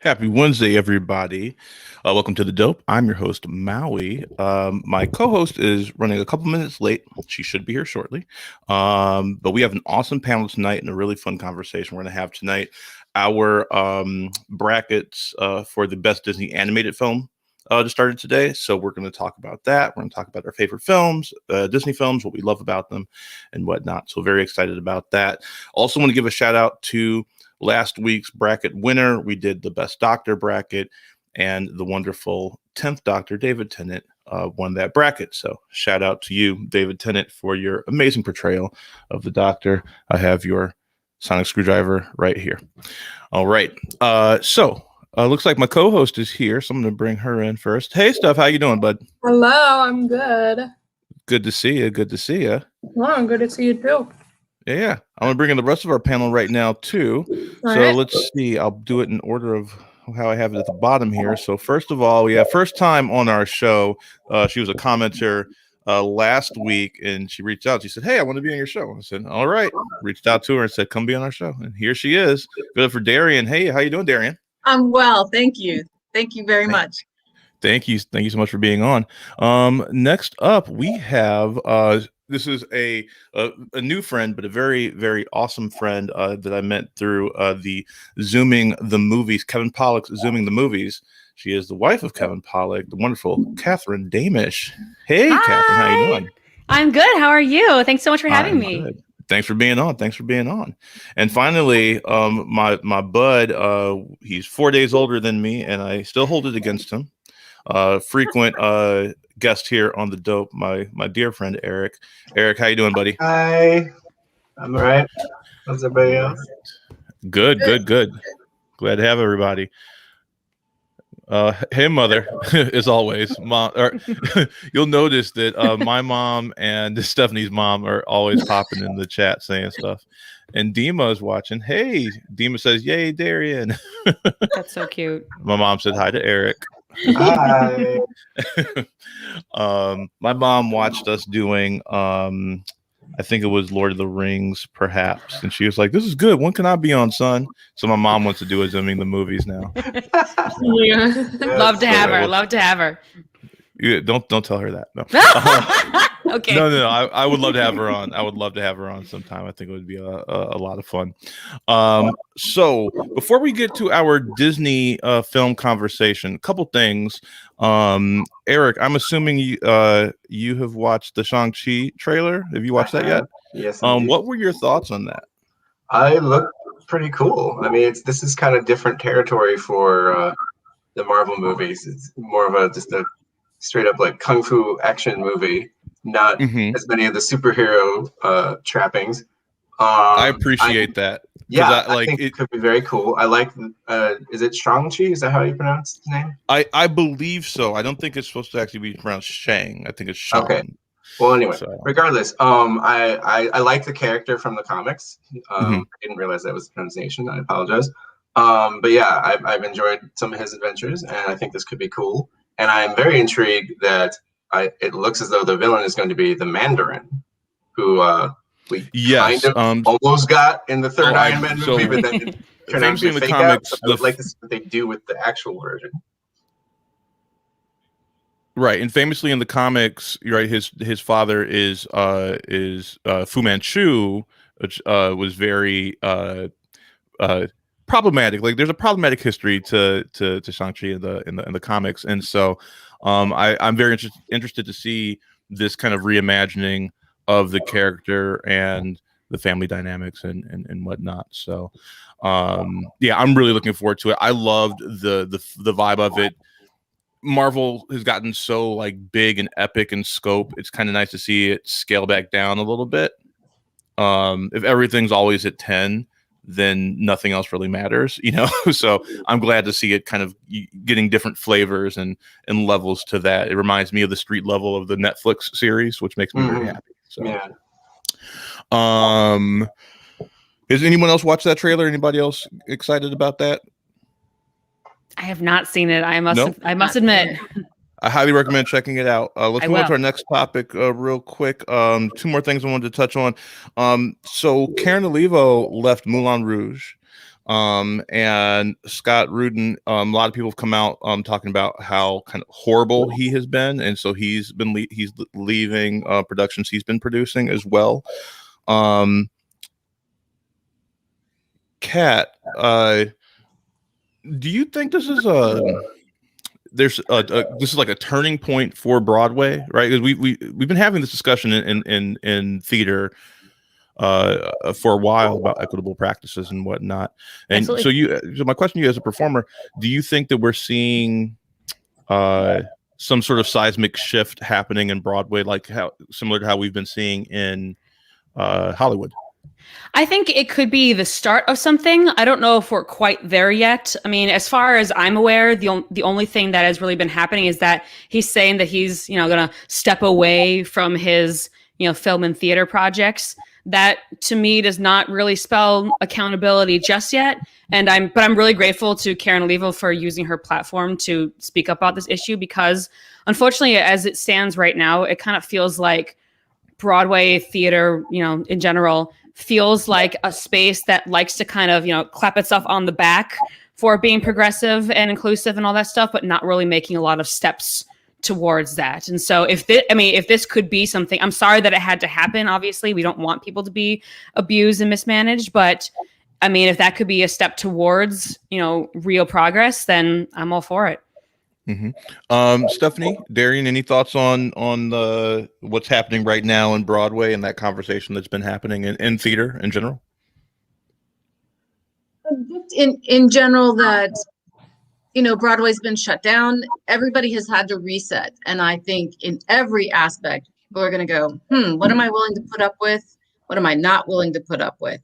Happy Wednesday, everybody. Welcome to The Dope. I'm your host, Maui. My co host is running a couple minutes late. She should be here shortly. But we have an awesome panel tonight and a really fun conversation we're going to have tonight. Our brackets for the best Disney animated film just started today. So we're going to talk about that. We're going to talk about our favorite films, Disney films, what we love about them, and whatnot. So very excited about that. Also want to give a shout out to last week's bracket winner. We did the best doctor bracket, and the wonderful 10th Doctor, David Tennant, won that bracket. So shout out to you, David Tennant, for your amazing portrayal of the Doctor. I have your sonic screwdriver right here. All right. Looks like my co-host is here, so I'm going to bring her in first. Hey, Steph, how you doing, bud? Hello, I'm good. Good to see you. Good to see you. Well, I'm good to see you too. Yeah. I'm going to bring in the rest of our panel right now, too. All so right. Let's see. I'll do it in order of how I have it at the bottom here. So first of all, we have first time on our show. She was a commenter last week, and she reached out. She said, "Hey, I want to be on your show." I said, "All right." Reached out to her and said, "Come be on our show." And here she is. Good for Darian. Hey, how you doing, Darian? I'm well, thank you. Thank you very much. Thank you so much for being on. Next up, we have this is a new friend, but a very, very awesome friend that I met through the Zooming the Movies, Kevin Pollak's Zooming the Movies. She is the wife of Kevin Pollak, the wonderful Catherine Damish. Hey, Hi. Catherine, how you doing? I'm good. How are you? Thanks so much for having me. Good. Thanks for being on. And finally, my bud, he's 4 days older than me, and I still hold it against him. Frequent guest here on The Dope, my dear friend Eric. Eric, how you doing, buddy? Hi, I'm all right. How's everybody else? Good. Glad to have everybody. Hey, mother, as always, mom. You'll notice that my mom and Stephanie's mom are always popping in the chat saying stuff. And Dima is watching. Hey, Dima says, "Yay, Darian." That's so cute. My mom said hi to Eric. Hi. My mom watched us doing I think it was Lord of the Rings, perhaps, and she was like, "This is good. When can I be on, son?" So my mom wants to do a Zooming the Movies now. Yeah. Love to have her. Love to have her. Yeah, don't tell her that. No. Okay. No. I would love to have her on. I would love to have her on sometime. I think it would be a lot of fun. So before we get to our Disney film conversation, a couple things. Eric, I'm assuming you have watched the Shang-Chi trailer. Have you watched that yet? Yes. What were your thoughts on that? I look pretty cool. I mean, this is kind of different territory for the Marvel movies. It's more of just a straight up like kung fu action movie, not as many of the superhero trappings. I appreciate that. Yeah, I think it could be very cool. I like. Is it Shang-Chi? Is that how you pronounce his name? I believe so. I don't think it's supposed to actually be pronounced Shang. I think it's Shang. Okay. Well, anyway, regardless, I like the character from the comics. I didn't realize that was the pronunciation. I apologize. But yeah, I've enjoyed some of his adventures, and I think this could be cool. And I'm very intrigued that it looks as though the villain is going to be the Mandarin, who we kind of almost got in the third Iron Man movie, but then it turned out to be a fake out. So I would like to see what they do with the actual version. Right, and famously in the comics, right, his father is Fu Manchu, which was very problematic. Like, there's a problematic history to Shang-Chi in the comics, and so I'm very interested to see this kind of reimagining of the character and the family dynamics and whatnot. So yeah, I'm really looking forward to it. I loved the vibe of it. Marvel has gotten so like big and epic in scope. It's kind of nice to see it scale back down a little bit. If everything's always at 10, then nothing else really matters, you know? So I'm glad to see it kind of getting different flavors and levels to that. It reminds me of the street level of the Netflix series, which makes me very happy. So, yeah. Has anyone else watched that trailer? Anybody else excited about that? I have not seen it. I must admit. I highly recommend checking it out. Let's move on to our next topic real quick. Two more things I wanted to touch on. So Karen Olivo left Moulin Rouge. And Scott Rudin, a lot of people have come out talking about how kind of horrible he has been, and so he's leaving productions he's been producing as well. Kat, do you think this is this is like a turning point for Broadway, right? Because we've been having this discussion in theater for a while about equitable practices and whatnot. And Absolutely. so my question to you as a performer, do you think that we're seeing some sort of seismic shift happening in Broadway, like similar to how we've been seeing in Hollywood? I think it could be the start of something. I don't know if we're quite there yet. I mean, as far as I'm aware, the only thing that has really been happening is that he's saying that he's, going to step away from his, film and theater projects. That to me does not really spell accountability just yet. But I'm really grateful to Karen Olivo for using her platform to speak up about this issue, because unfortunately, as it stands right now, it kind of feels like Broadway theater, in general, feels like a space that likes to kind of, clap itself on the back for being progressive and inclusive and all that stuff, but not really making a lot of steps towards that. And so if this could be something, I'm sorry that it had to happen. Obviously, we don't want people to be abused and mismanaged, but I mean, if that could be a step towards, real progress, then I'm all for it. Mm-hmm. Stephanie, Darian, any thoughts on what's happening right now in Broadway and that conversation that's been happening in theater in general? In general, that Broadway's been shut down. Everybody has had to reset, and I think in every aspect, people are going to go, what am I willing to put up with? What am I not willing to put up with?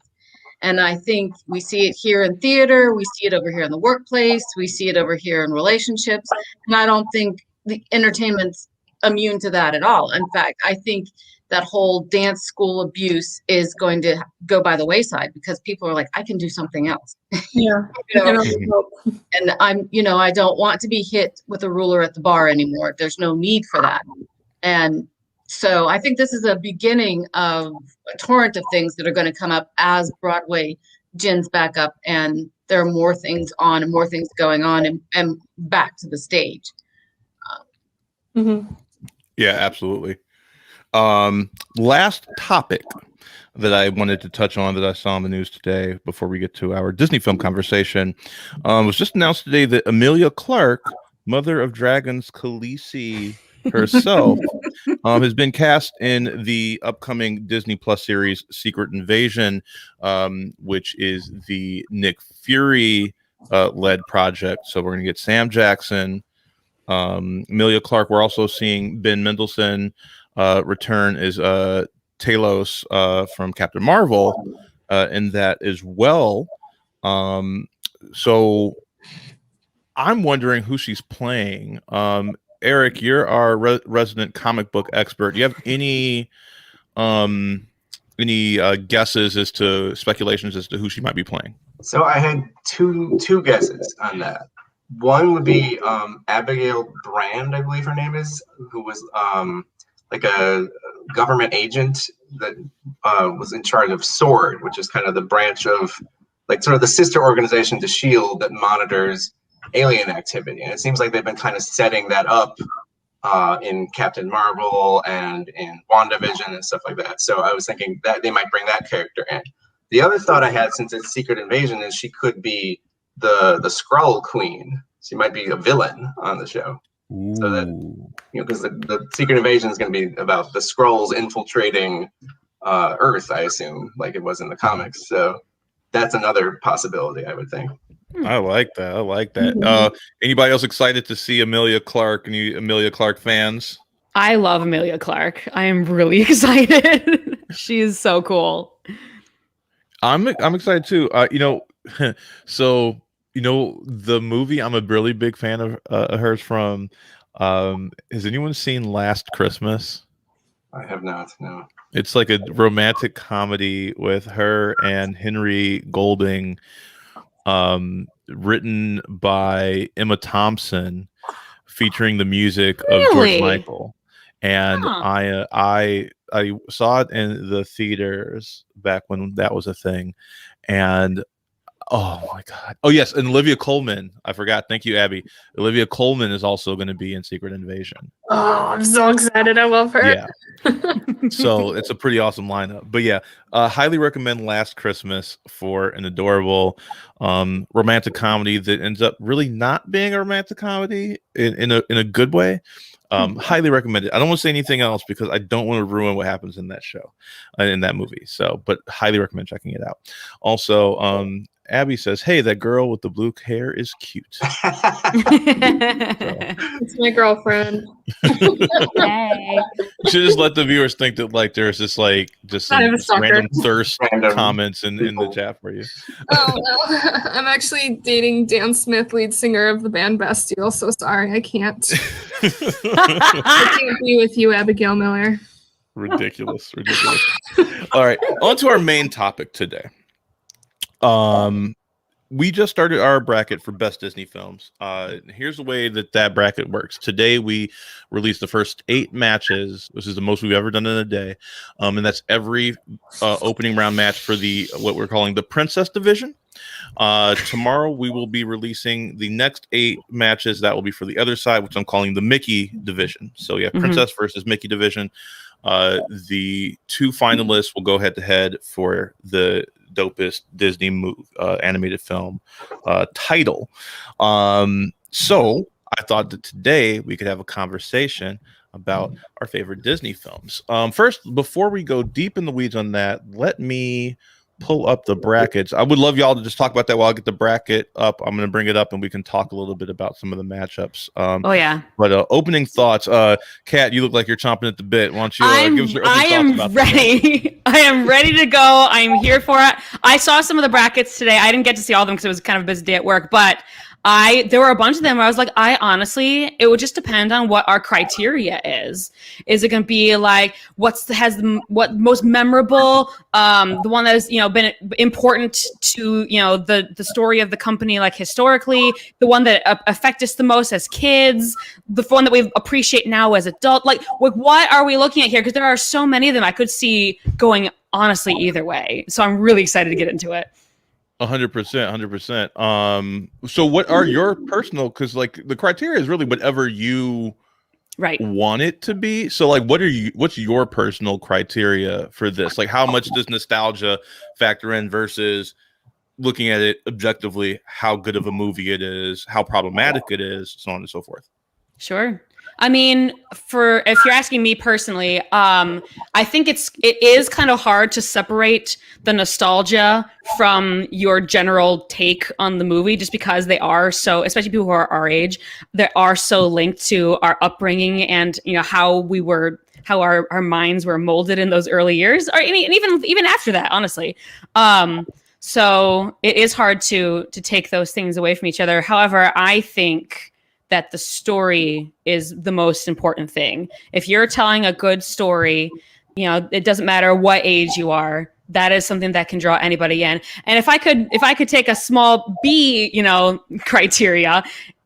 And I think we see it here in theater. We see it over here in the workplace. We see it over here in relationships. And I don't think the entertainment's immune to that at all. In fact, I think that whole dance school abuse is going to go by the wayside, because people are like, I can do something else. Yeah. And I don't want to be hit with a ruler at the bar anymore. There's no need for that. And so I think this is a beginning of a torrent of things that are going to come up as Broadway gins back up, and there are more things on and more things going on and back to the stage. Yeah, absolutely. Last topic that I wanted to touch on that I saw in the news today before we get to our Disney film conversation was just announced today that Emilia Clarke, mother of dragons Khaleesi herself, has been cast in the upcoming Disney Plus series Secret Invasion, which is the Nick Fury led project. So we're going to get Sam Jackson, Emilia Clarke. We're also seeing Ben Mendelsohn return as Talos from Captain Marvel in that as well. So I'm wondering who she's playing. Eric, you're our resident comic book expert. Do you have any guesses as to speculations as to who she might be playing? So I had two guesses on that. One would be Abigail Brand, I believe her name is, who was like a government agent that was in charge of SWORD, which is kind of the branch of, like, sort of the sister organization to SHIELD that monitors alien activity. And it seems like they've been kind of setting that up in Captain Marvel and in WandaVision and stuff like that. So I was thinking that they might bring that character in. The other thought I had, since it's Secret Invasion, is she could be the Skrull Queen. She might be a villain on the show. Ooh. So that, because the Secret Invasion is going to be about the Skrulls infiltrating Earth, I assume, like it was in the comics. So that's another possibility, I would think. I like that. Anybody else excited to see Emilia Clarke? Any Emilia Clarke fans? I love Emilia Clarke. I am really excited. She is so cool. I'm excited too. So the movie I'm a really big fan of hers from. Has anyone seen Last Christmas? I have not. No. It's like a romantic comedy with her and Henry Golding, written by Emma Thompson, featuring the music of George Michael. And I saw it in the theaters back when that was a thing, and Oh my God. Oh yes, and Olivia Colman. I forgot. Thank you, Abby. Olivia Colman is also going to be in Secret Invasion. Oh, I'm so excited. I love her. Yeah. So it's a pretty awesome lineup. But yeah, highly recommend Last Christmas for an adorable romantic comedy that ends up really not being a romantic comedy in a good way. Highly recommend it. I don't want to say anything else because I don't want to ruin what happens in that show, in that movie. So, but highly recommend checking it out. Also, Abby says, "Hey, that girl with the blue hair is cute." It's my girlfriend. Hey. Should just let the viewers think that like there's this like just some I'm a stalker. random thirst Random comments in the people. chat for you. Oh no, I'm actually dating Dan Smith, lead singer of the band Bastille. So sorry, I can't. I can't be with you, Abigail Miller. ridiculous. All right, on to our main topic today. We just started our bracket for best Disney films. Here's the way that bracket works. Today we released the first 8 matches, which is the most we've ever done in a day, and that's every opening round match for the what we're calling the Princess Division. Tomorrow we will be releasing the next 8 matches that will be for the other side, which I'm calling the Mickey Division. So yeah, Princess versus Mickey Division. The 2 finalists will go head to head for the dopest Disney animated film title. So I thought that today we could have a conversation about our favorite Disney films. First, before we go deep in the weeds on that, let me pull up the brackets. I would love y'all to just talk about that while I get the bracket up. I'm going to bring it up and we can talk a little bit about some of the matchups. Oh yeah. But opening thoughts. Kat, you look like you're chomping at the bit. Why don't you give us your opening thoughts about ready. I am ready to go. I'm here for it. I saw some of the brackets today. I didn't get to see all of them because it was kind of a busy day at work, but there were a bunch of them where I was like, it would just depend on what our criteria is. Is it going to be like what most memorable, the one that has been important to the story of the company, like historically, the one that affected us the most as kids, the one that we appreciate now as adults. Like what are we looking at here? Because there are so many of them I could see going honestly either way. So I'm really excited to get into it. 100%. So what are your personal, because like the criteria is really whatever you want it to be. So like what's your personal criteria for this? Like how much does nostalgia factor in versus looking at it objectively, how good of a movie it is, how problematic it is, so on and so forth? Sure. I mean, if you're asking me personally, I think it is kind of hard to separate the nostalgia from your general take on the movie, just because they are so, especially people who are our age, they are so linked to our upbringing and how our minds were molded in those early years, or even after that, honestly. So it is hard to take those things away from each other. However, I think that the story is the most important thing. If you're telling a good story, it doesn't matter what age you are. That is something that can draw anybody in. And if I could take a small B, criteria,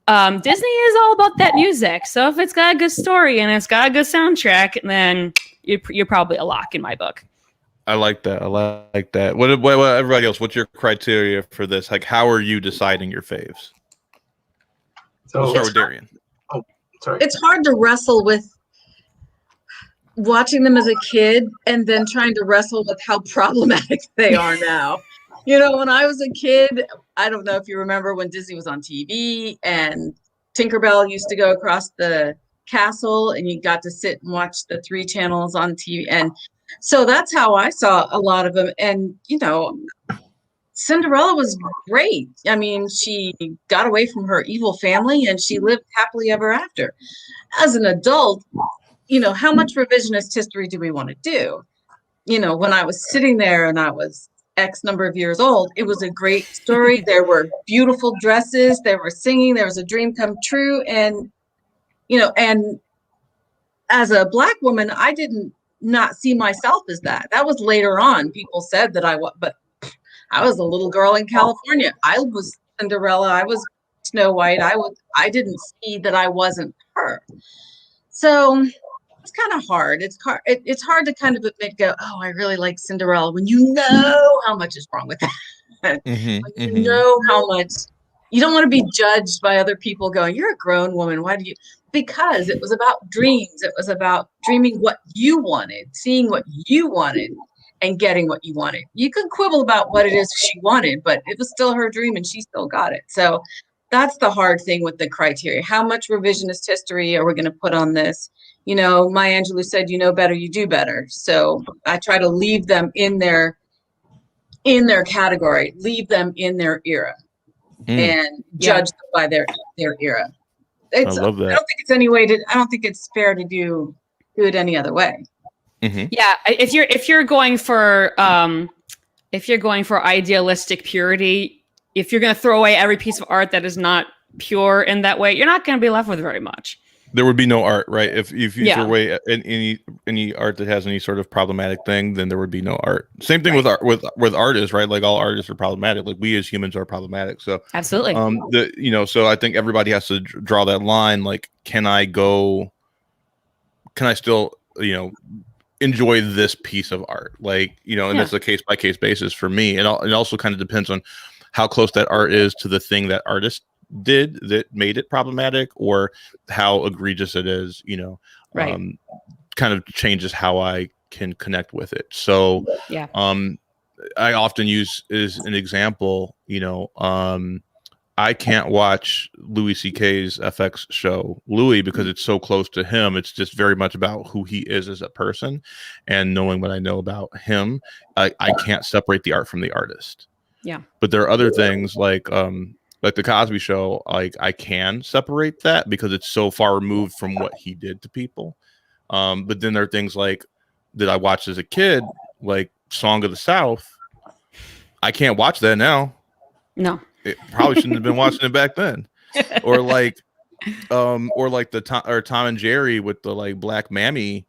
Disney is all about that music. So if it's got a good story and it's got a good soundtrack, then you're probably a lock in my book. I like that. What everybody else? What's your criteria for this? Like, how are you deciding your faves? So we'll start with Darian. Oh, sorry. It's hard to wrestle with watching them as a kid and then trying to wrestle with how problematic they are now. When I was a kid, I don't know if you remember when Disney was on TV and Tinkerbell used to go across the castle and you got to sit and watch the 3 channels on TV. And so that's how I saw a lot of them. And, Cinderella was great. I mean, she got away from her evil family and she lived happily ever after. As an adult, how much revisionist history do we want to do? When I was sitting there and I was X number of years old, it was a great story. There were beautiful dresses, there were singing, there was a dream come true. And, and as a Black woman, I didn't not see myself as that. That was later on. People said that but I was a little girl in California. I was Cinderella. I was Snow White. I didn't see that I wasn't her. So it's kind of hard. It's hard to kind of admit, oh, I really like Cinderella when you know how much is wrong with that. You know how much you don't want to be judged by other people going, you're a grown woman. Why do you? Because it was about dreams. It was about dreaming what you wanted, seeing what you wanted, and getting what you wanted. You could quibble about what it is she wanted, but it was still her dream and she still got it. So that's the hard thing with the criteria. How much revisionist history are we going to put on this? You know, Maya Angelou said, you know better, you do better. So I try to leave them in their category, leave them in their era, and judge them by their era. I love that. I don't think it's I don't think it's fair to do it any other way. Yeah, if you're going for idealistic purity, if you're going to throw away every piece of art that is not pure in that way, you're not going to be left with very much. There would be no art, right? If you throw away any art that has any sort of problematic thing, then there would be no art. Same thing with art, with artists, right? Like all artists are problematic. Like we as humans are problematic. So absolutely, so I think everybody has to draw that line. Like, can I still, enjoy this piece of art? Like, and that's a case by case basis for me. And it also kind of depends on how close that art is to the thing that artist did that made it problematic, or how egregious it is, kind of changes how I can connect with it. So I often use as an example, I can't watch Louis C.K.'s FX show Louis because it's so close to him. It's just very much about who he is as a person, and knowing what I know about him, I can't separate the art from the artist. Yeah. But there are other things like the Cosby Show, like I can separate that because it's so far removed from what he did to people. But then there are things like that I watched as a kid, like Song of the South. I can't watch that now. No. It probably shouldn't have been watching it back then. Or like the Tom and Jerry with the like Black Mammy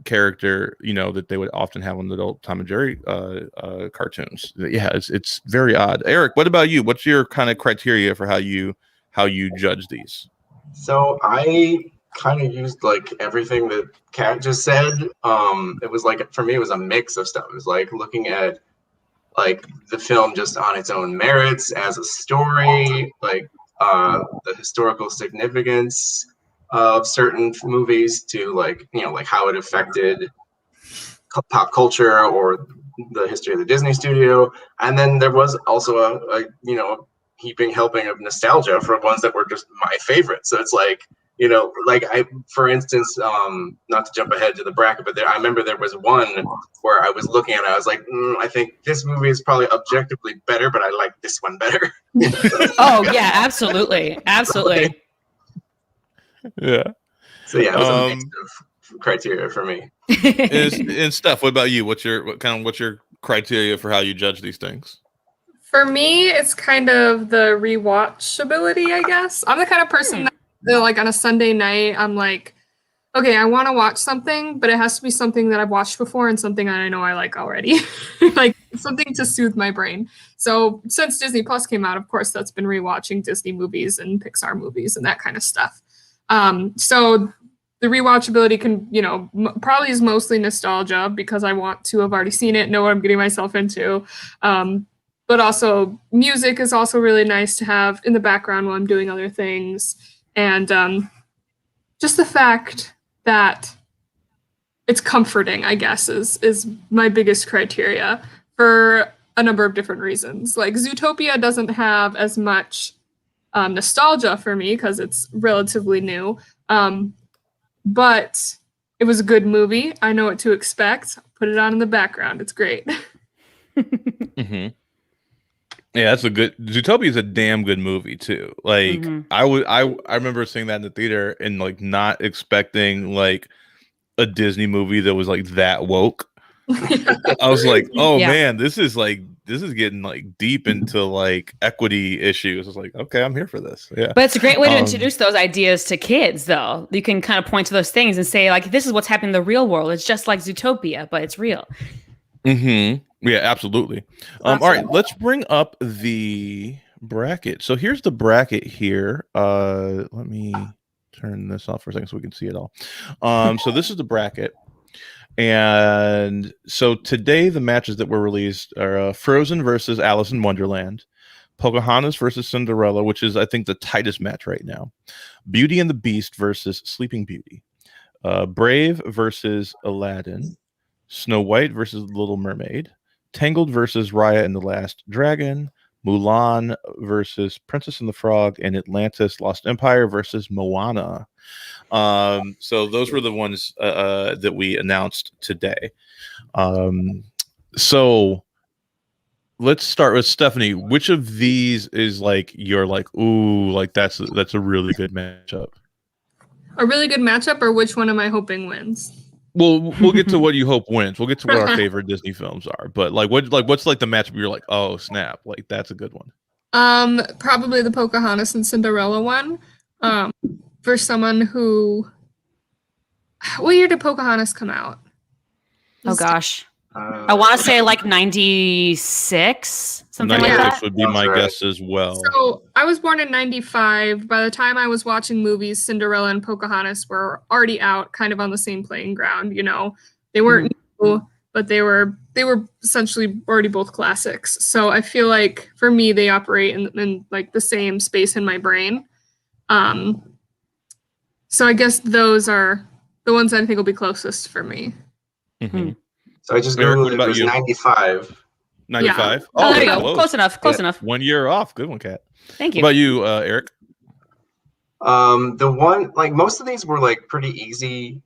character, that they would often have on the old Tom and Jerry cartoons. Yeah, it's very odd. Eric, what about you? What's your kind of criteria for how you judge these? So I kind of used like everything that Kat just said. It was like, for me, it was a mix of stuff. It was like looking at like the film just on its own merits as a story, like the historical significance of certain movies, to like how it affected pop culture or the history of the Disney studio. And then there was also a heaping helping of nostalgia for ones that were just my favorite. So it's like, like for instance, not to jump ahead to the bracket, but I remember there was one where I was looking at it, I was like, I think this movie is probably objectively better, but I like this one better. Oh yeah, absolutely. Yeah. So yeah, it was a mix of criteria for me. And Steph, what about you? What's your criteria for how you judge these things? For me, it's kind of the rewatchability, I guess. I'm the kind of person that like on a Sunday night, I'm like, okay, I want to watch something, but it has to be something that I've watched before and something that I know I like already. Like something to soothe my brain. So since Disney Plus came out, of course, that's been rewatching Disney movies and Pixar movies and that kind of stuff. So the rewatchability can, probably is mostly nostalgia because I want to have already seen it, know what I'm getting myself into. But also music is also really nice to have in the background while I'm doing other things. And just the fact that it's comforting, I guess, is my biggest criteria for a number of different reasons. Like Zootopia doesn't have as much nostalgia for me because it's relatively new. But it was a good movie. I know what to expect. Put it on in the background. It's great. Mm-hmm. Yeah, that's Zootopia is a damn good movie too. Like I remember seeing that in the theater and like not expecting like a Disney movie that was like that woke. I was like, oh man, this is getting like deep into like equity issues. I was like, okay, I'm here for this. Yeah. But it's a great way to introduce those ideas to kids though. You can kind of point to those things and say like, this is what's happening in the real world. It's just like Zootopia, but it's real. Mm-hmm. Yeah, absolutely. Awesome. All right, let's bring up the bracket. So here's the bracket here. Let me turn this off for a second so we can see it all. So this is the bracket. And so today the matches that were released are Frozen versus Alice in Wonderland, Pocahontas versus Cinderella, which is I think the tightest match right now, Beauty and the Beast versus Sleeping Beauty, Brave versus Aladdin, Snow White versus Little Mermaid, Tangled versus Raya and the Last Dragon, Mulan versus Princess and the Frog, and Atlantis Lost Empire versus Moana. So those were the ones that we announced today. So let's start with Stephanie. Which of these is like you're like, ooh, like that's a really good matchup? A really good matchup, or which one am I hoping wins? Well, we'll get to what you hope wins. We'll get to what our favorite Disney films are. But what's like the matchup you're like, oh snap, like that's a good one. Probably the Pocahontas and Cinderella one. For someone who, what year did Pocahontas come out? Oh gosh, I want to say like 96, something like 96 that. would be my guess as well. So I was born in 95. By the time I was watching movies, Cinderella and Pocahontas were already out, kind of on the same playing ground. You know, they weren't new, but they were essentially already both classics. So I feel like for me, they operate in like the same space in my brain. So I guess those are the ones I think will be closest for me. Mm-hmm. So I just Googled it. It was 95. 95? Yeah. Oh, there you go. Close enough. Close enough. 1 year off. Good one, Kat. Thank you. What about you, Eric? The one, like most of these were like pretty easy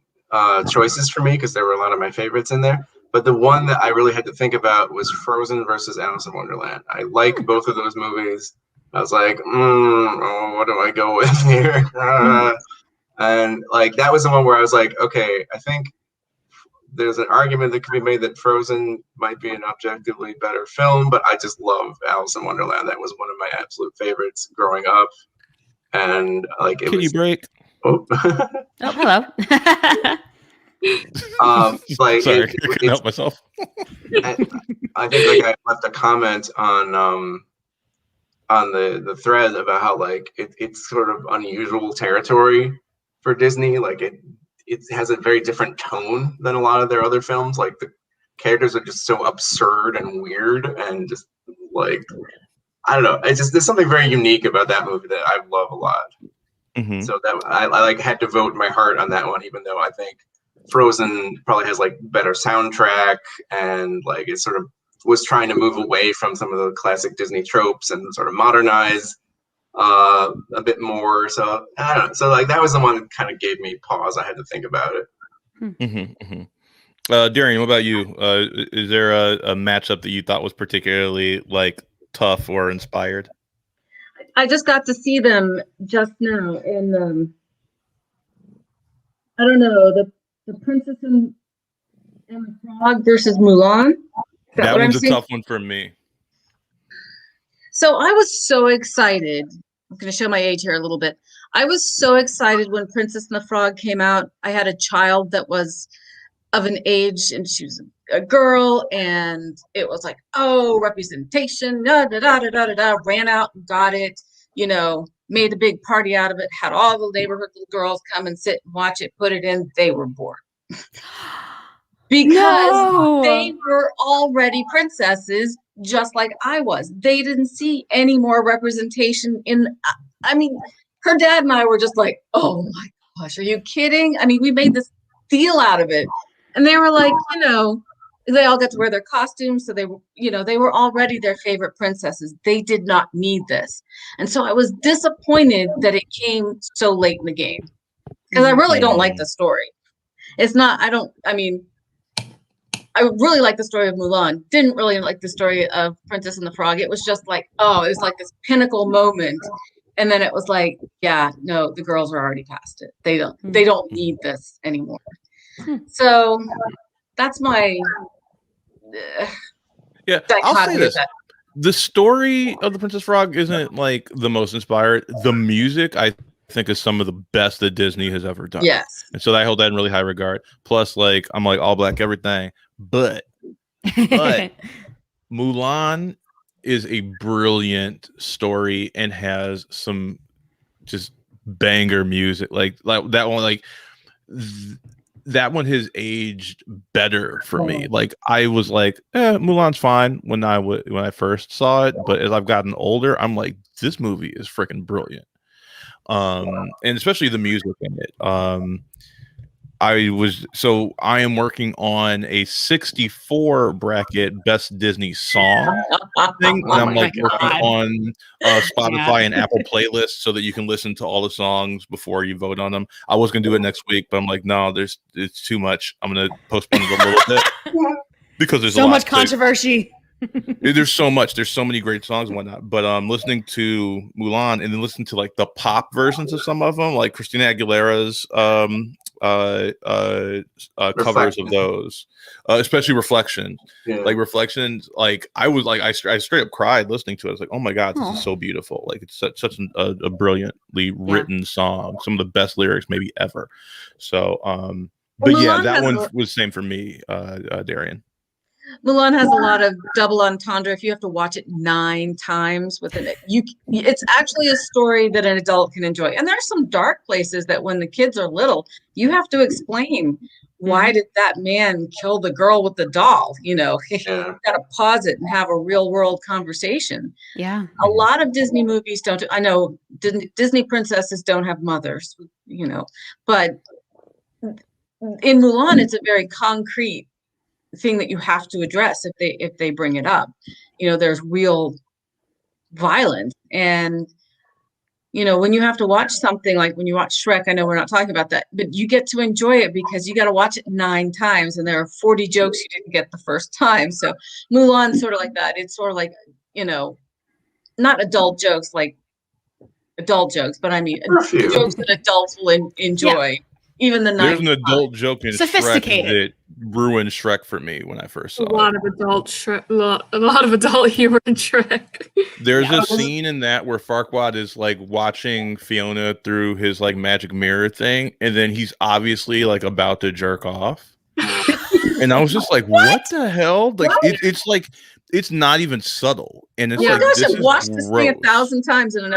choices for me because there were a lot of my favorites in there. But the one that I really had to think about was Frozen versus Alice in Wonderland. I like both of those movies. I was like, what do I go with here? And like that was the one where I was like, okay, I think there's an argument that could be made that Frozen might be an objectively better film, but I just love Alice in Wonderland. That was one of my absolute favorites growing up. And like, Can you break? Oh, oh hello. Like, sorry, I couldn't help myself. I think like I left a comment on the thread about how like it's sort of unusual territory for Disney. Like it has a very different tone than a lot of their other films. Like the characters are just so absurd and weird and just like, I don't know. It's just, there's something very unique about that movie that I love a lot. Mm-hmm. So that I like had to vote my heart on that one, even though I think Frozen probably has like better soundtrack and like it sort of was trying to move away from some of the classic Disney tropes and sort of modernize a bit more. So I don't know. So like that was the one that kind of gave me pause. I had to think about it. Mm-hmm, mm-hmm. Darian, what about you? Is there a matchup that you thought was particularly like tough or inspired? I just got to see them just now in I don't know, the Princess and the Frog versus Mulan. That one's a tough one for me. So I was so excited. I'm going to show my age here a little bit. I was so excited when Princess and the Frog came out. I had a child that was of an age, and she was a girl, and it was like, oh, representation, da da da da da da. Ran out and got it, you know, made a big party out of it, had all the neighborhood little girls come and sit and watch it, put it in. They were bored. Because they were already princesses, just like I was. They didn't see any more representation in, I mean, her dad and I were just like, oh my gosh, are you kidding? I mean, we made this deal out of it. And they were like, you know, they all got to wear their costumes. So they were, you know, they were already their favorite princesses. They did not need this. And so I was disappointed that it came so late in the game because I really don't like the story. It's not, I really like the story of Mulan. Didn't really like the story of Princess and the Frog. It was just like, oh, it was like this pinnacle moment. And then it was like, yeah, no, the girls are already past it. They don't need this anymore. So that's my yeah. I'll say this. The story of the Princess Frog isn't like the most inspired. The music, I think, is some of the best that Disney has ever done. Yes. And so I hold that in really high regard. Plus, like, I'm like all black everything. But Mulan is a brilliant story and has some just banger music. Like that one, like that one has aged better for me. Like I was like, Mulan's fine when I first saw it, but as I've gotten older, I'm like, this movie is freaking brilliant. And especially the music in it. I am working on a 64 bracket best Disney song thing, and I'm like working on Spotify and Apple playlists so that you can listen to all the songs before you vote on them. I was gonna do it next week, but I'm like, no, it's too much. I'm gonna postpone it a little bit because there's so much controversy. There's so many great songs and whatnot. But listening to Mulan and then listening to like the pop versions of some of them, like Christina Aguilera's covers of those, especially Reflection. Like Reflections, like I straight up cried listening to it. I was like, oh my god, this is so beautiful. Like it's such a brilliantly written song. Some of the best lyrics maybe ever. So but yeah, that one was the same for me, Darian. Mulan has a lot of double entendre. If you have to watch it 9 times it's actually a story that an adult can enjoy. And there's some dark places that when the kids are little, you have to explain why did that man kill the girl with the doll? You got to pause it and have a real world conversation. Yeah. A lot of Disney movies don't. I know Disney princesses don't have mothers, but in Mulan, it's a very concrete thing that you have to address if they bring it up. There's real violence, and when you have to watch something like when you watch Shrek, I know we're not talking about that, but you get to enjoy it because you got to watch it 9 times, and there are 40 jokes you didn't get the first time. So Mulan's sort of like that. It's sort of like not adult jokes like adult jokes, but I mean jokes that adults will enjoy. Yeah. Even the there's an adult joke in sophisticated Shrek that ruined Shrek for me when I first saw it. A lot of adult humor in Shrek. There's a scene in that where Farquaad is like watching Fiona through his like magic mirror thing, and then he's obviously like about to jerk off. And I was just like, what the hell? Like it's like it's not even subtle. And it's like, gosh, I've watched this thing 1,000 times and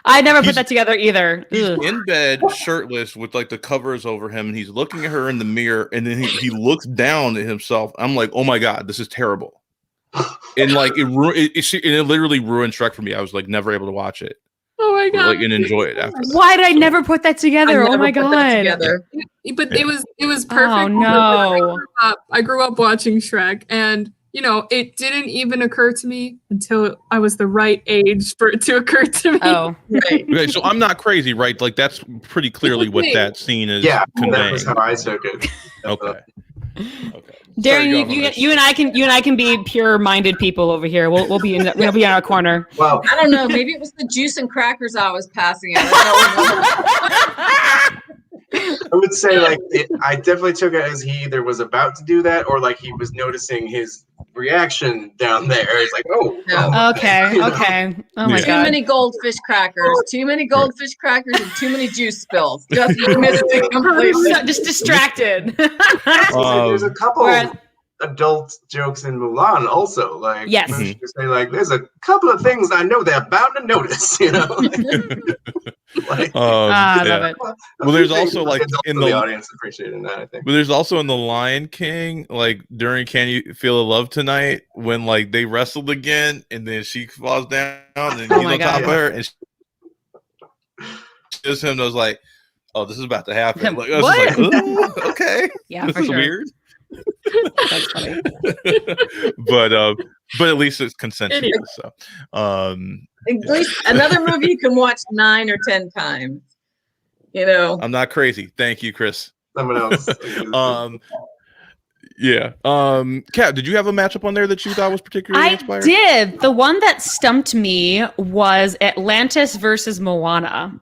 I never put that together either. He's in bed shirtless with like the covers over him, and he's looking at her in the mirror, and then he looks down at himself. I'm like, oh my god, this is terrible. And like it literally ruined Shrek for me. I was like never able to watch it. Oh my god, and enjoy it after that. Why did I never put that together? Oh my god. But it was perfect. Oh no. I grew up watching Shrek, and it didn't even occur to me until I was the right age for it to occur to me. Oh, right. Okay, so I'm not crazy, right? Like that's pretty clearly what that scene is conveying. That was how I took it. Okay. Darren, you and I can be pure-minded people over here. We'll be in our corner. Well, I don't know. Maybe it was the juice and crackers I was passing out. I would say I definitely took it as he either was about to do that or like he was noticing his reaction down there. It's like, okay. Oh my god. Too many goldfish crackers. Too many goldfish crackers and too many juice spills. Just missed it completely. Just distracted. There's a couple adult jokes in Mulan also. Like, yes. You say like, there's a couple of things I know they're bound to notice. I love it. Well, there's also like in the audience appreciating that, I think. But there's also in the Lion King, like during "Can You Feel the Love Tonight," when like they wrestled again, and then she falls down, and he's on top of her, and she gives him those like, "Oh, this is about to happen." Like, I was just like, okay, yeah, this for is sure. weird. That's funny. but at least it's consensual. So, at least another movie you can watch 9 or 10 times. I'm not crazy. Thank you, Chris. Someone else. Yeah. Kat, did you have a matchup on there that you thought was particularly inspired? I did. The one that stumped me was Atlantis versus Moana.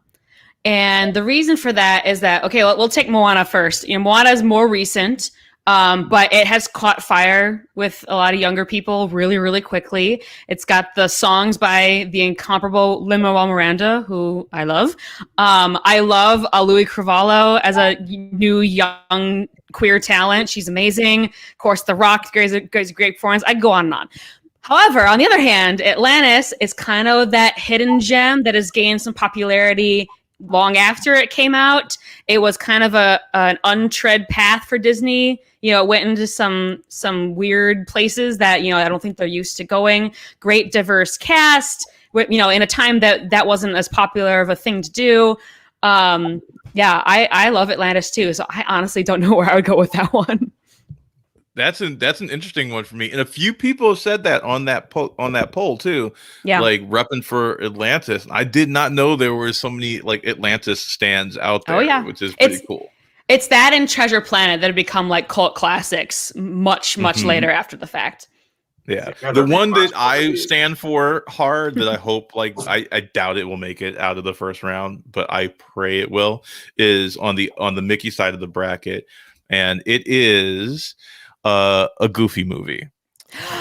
And the reason for that is that, okay, we'll take Moana first. Moana is more recent. But it has caught fire with a lot of younger people really, really quickly. It's got the songs by the incomparable Lin-Manuel Miranda, who I love. I love Louis Cravalho as a new young queer talent. She's amazing. Of course, The Rock gives a great performance. I go on and on. However, on the other hand, Atlantis is kind of that hidden gem that has gained some popularity long after it came out. It was kind of an untread path for Disney. You know, it went into some weird places that, you know, I don't think they're used to going. Great diverse cast, you know, in a time that wasn't as popular of a thing to do. Yeah, I love Atlantis too, so I honestly don't know where I would go with that one. That's an interesting one for me, and a few people have said that on that poll too. Yeah, like repping for Atlantis. I did not know there were so many like Atlantis stands out there. Oh, yeah. Which is pretty cool. It's that and Treasure Planet that have become like cult classics much later after the fact. Yeah, the one that I stand for hard that I hope, like, I doubt it will make it out of the first round, but I pray it will, is on the Mickey side of the bracket, and it is a Goofy movie.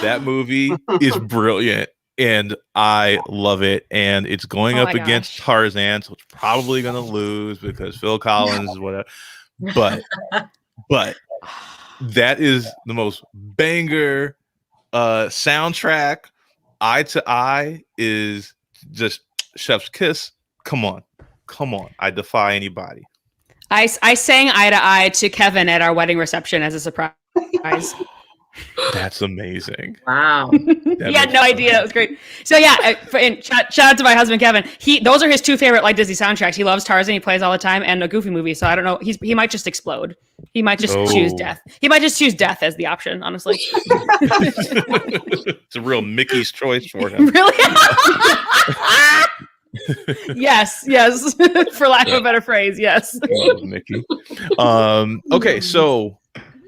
That movie is brilliant, and I love it, and it's going up against Tarzan, so it's probably going to lose because Phil Collins is whatever, but that is the most banger soundtrack. Eye to Eye is just chef's kiss. Come on, I defy anybody. I sang Eye to Eye to Kevin at our wedding reception as a surprise. That's amazing. Wow. He had no idea. It was great. So yeah, and shout out to my husband Kevin. Those are his two favorite like Disney soundtracks. He loves Tarzan, he plays all the time, and a Goofy movie. So I don't know. He might just explode. He might just choose death. He might just choose death as the option, honestly. It's a real Mickey's choice for him. Really? yes, for lack of a better phrase, yes. Mickey. Okay, so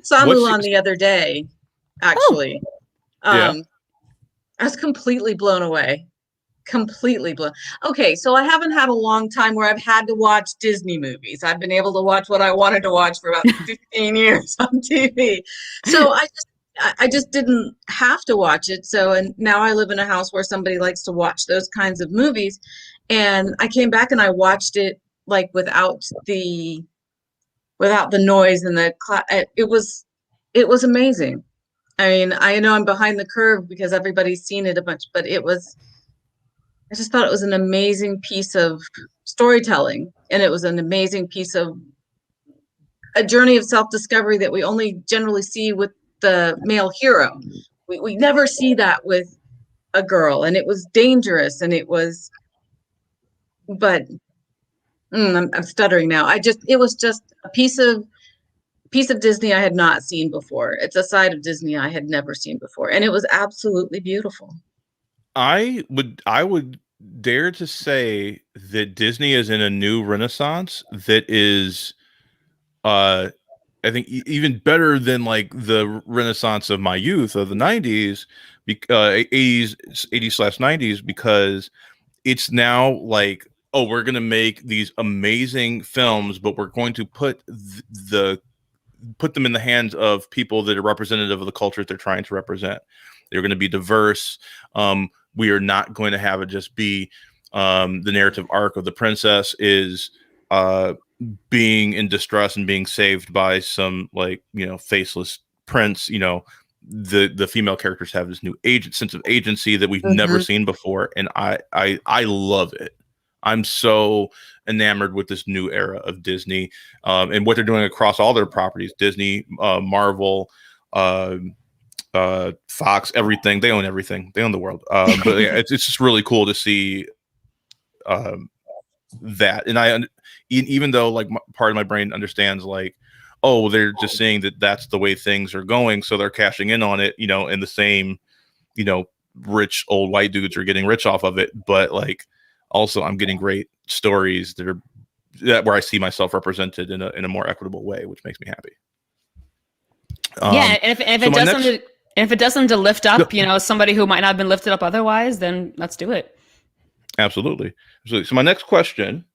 saw Mulan the other day, actually. I was completely blown away. Okay, so I haven't had a long time where I've had to watch Disney movies. I've been able to watch what I wanted to watch for about 15 years on TV. So I just didn't have to watch it. So, and now I live in a house where somebody likes to watch those kinds of movies. And I came back and I watched it like without the noise and it was amazing. I mean, I know I'm behind the curve because everybody's seen it a bunch, but I just thought it was an amazing piece of storytelling, and it was an amazing piece of a journey of self-discovery that we only generally see with the male hero. We never see that with a girl, and it was dangerous, and it was, but I'm stuttering now. It was just a piece of Disney I had not seen before. It's a side of Disney I had never seen before, and it was absolutely beautiful. I would dare to say that Disney is in a new renaissance that is, I think, even better than like the renaissance of my youth of the 90s, 80s/90s, because it's now like, oh, we're going to make these amazing films, but we're going to put them in the hands of people that are representative of the culture they're trying to represent. They're going to be diverse. We are not going to have it just be the narrative arc of the princess is being in distress and being saved by some, like, you know, faceless prince. You know, the female characters have this new sense of agency that we've never seen before, and I love it. I'm so enamored with this new era of Disney and what they're doing across all their properties. Disney, Marvel, Fox, everything. They own everything. They own the world. But yeah, it's just really cool to see that. And even though like part of my brain understands like, oh, they're just saying that that's the way things are going, so they're cashing in on it, you know, and the same, you know, rich old white dudes are getting rich off of it. But like, also I'm getting great stories that where I see myself represented in a more equitable way, which makes me happy. Yeah, and if it does something to lift up, you know, somebody who might not have been lifted up otherwise, then let's do it. Absolutely. So my next question,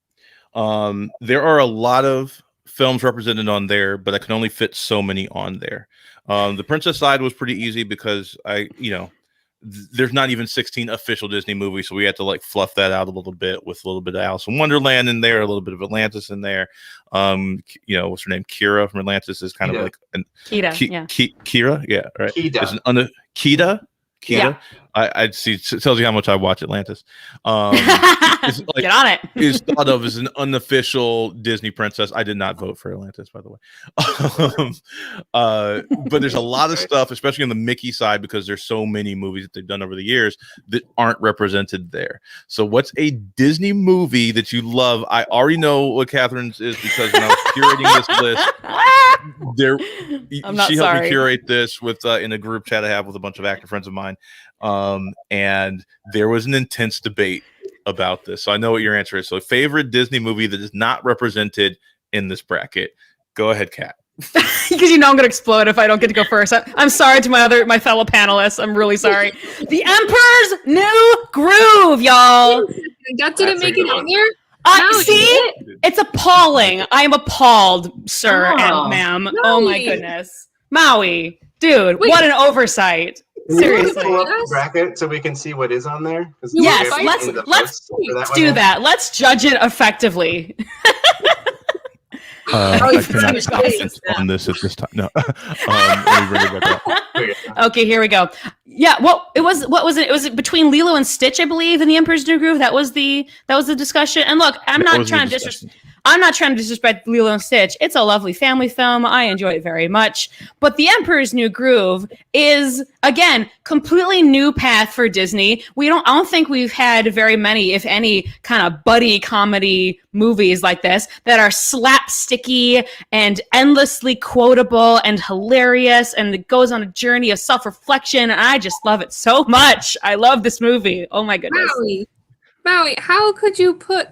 there are a lot of films represented on there, but I can only fit so many on there. The princess side was pretty easy because there's not even 16 official Disney movies, so we had to like fluff that out a little bit with a little bit of Alice in Wonderland in there, a little bit of Atlantis in there. You know, what's her name? Kira from Atlantis is kind of like Kira, Kira, yeah, right. Kida. Kida. Kita. I'd see. It tells you how much I watch Atlantis. Get on it. Is thought of as an unofficial Disney princess. I did not vote for Atlantis, by the way. But there's a lot of stuff, especially on the Mickey side, because there's so many movies that they've done over the years that aren't represented there. So what's a Disney movie that you love? I already know what Catherine's is, because when I was curating this list, she helped me curate this with in a group chat I have with a bunch of actor friends of mine. And there was an intense debate about this. So I know what your answer is. So favorite Disney movie that is not represented in this bracket. Go ahead, Kat. Because you know I'm gonna explode if I don't get to go first. I'm sorry to my fellow panelists. I'm really sorry. The Emperor's New Groove, y'all. That didn't make it on there. See, it's appalling. I am appalled, sir and ma'am. Maui. Oh my goodness, Maui, dude, what an oversight. Seriously, pull up the bracket so we can see what is on there. Yes, let's do that. Let's judge it effectively. I cannot comment on this at this time. No. Let me bring it back up. Okay, here we go. Yeah, well, what was it? It was between Lilo and Stitch, I believe, in the Emperor's New Groove. That was the discussion. And look, I'm not trying to disrespect Lilo and Stitch. It's a lovely family film. I enjoy it very much. But The Emperor's New Groove is, again, completely new path for Disney. I don't think we've had very many, if any, kind of buddy comedy movies like this that are slapsticky and endlessly quotable and hilarious, and it goes on a journey of self-reflection. And I just love it so much. I love this movie. Oh my goodness. Maui, how could you put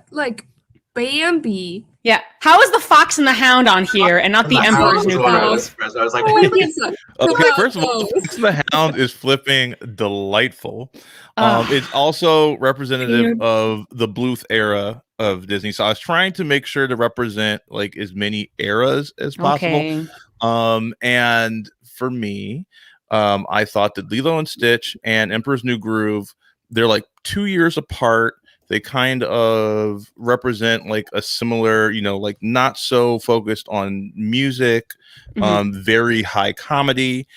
Bambi? Yeah. How is the Fox and the Hound on here and not the Emperor's New Groove? I was like, okay, first of all, Fox and the Hound is flipping delightful. It's also representative of the Bluth era of Disney. So I was trying to make sure to represent as many eras as possible. Okay. And for me, I thought that Lilo and Stitch and Emperor's New Groove, they're 2 years apart. They kind of represent a similar, not so focused on music, very high comedy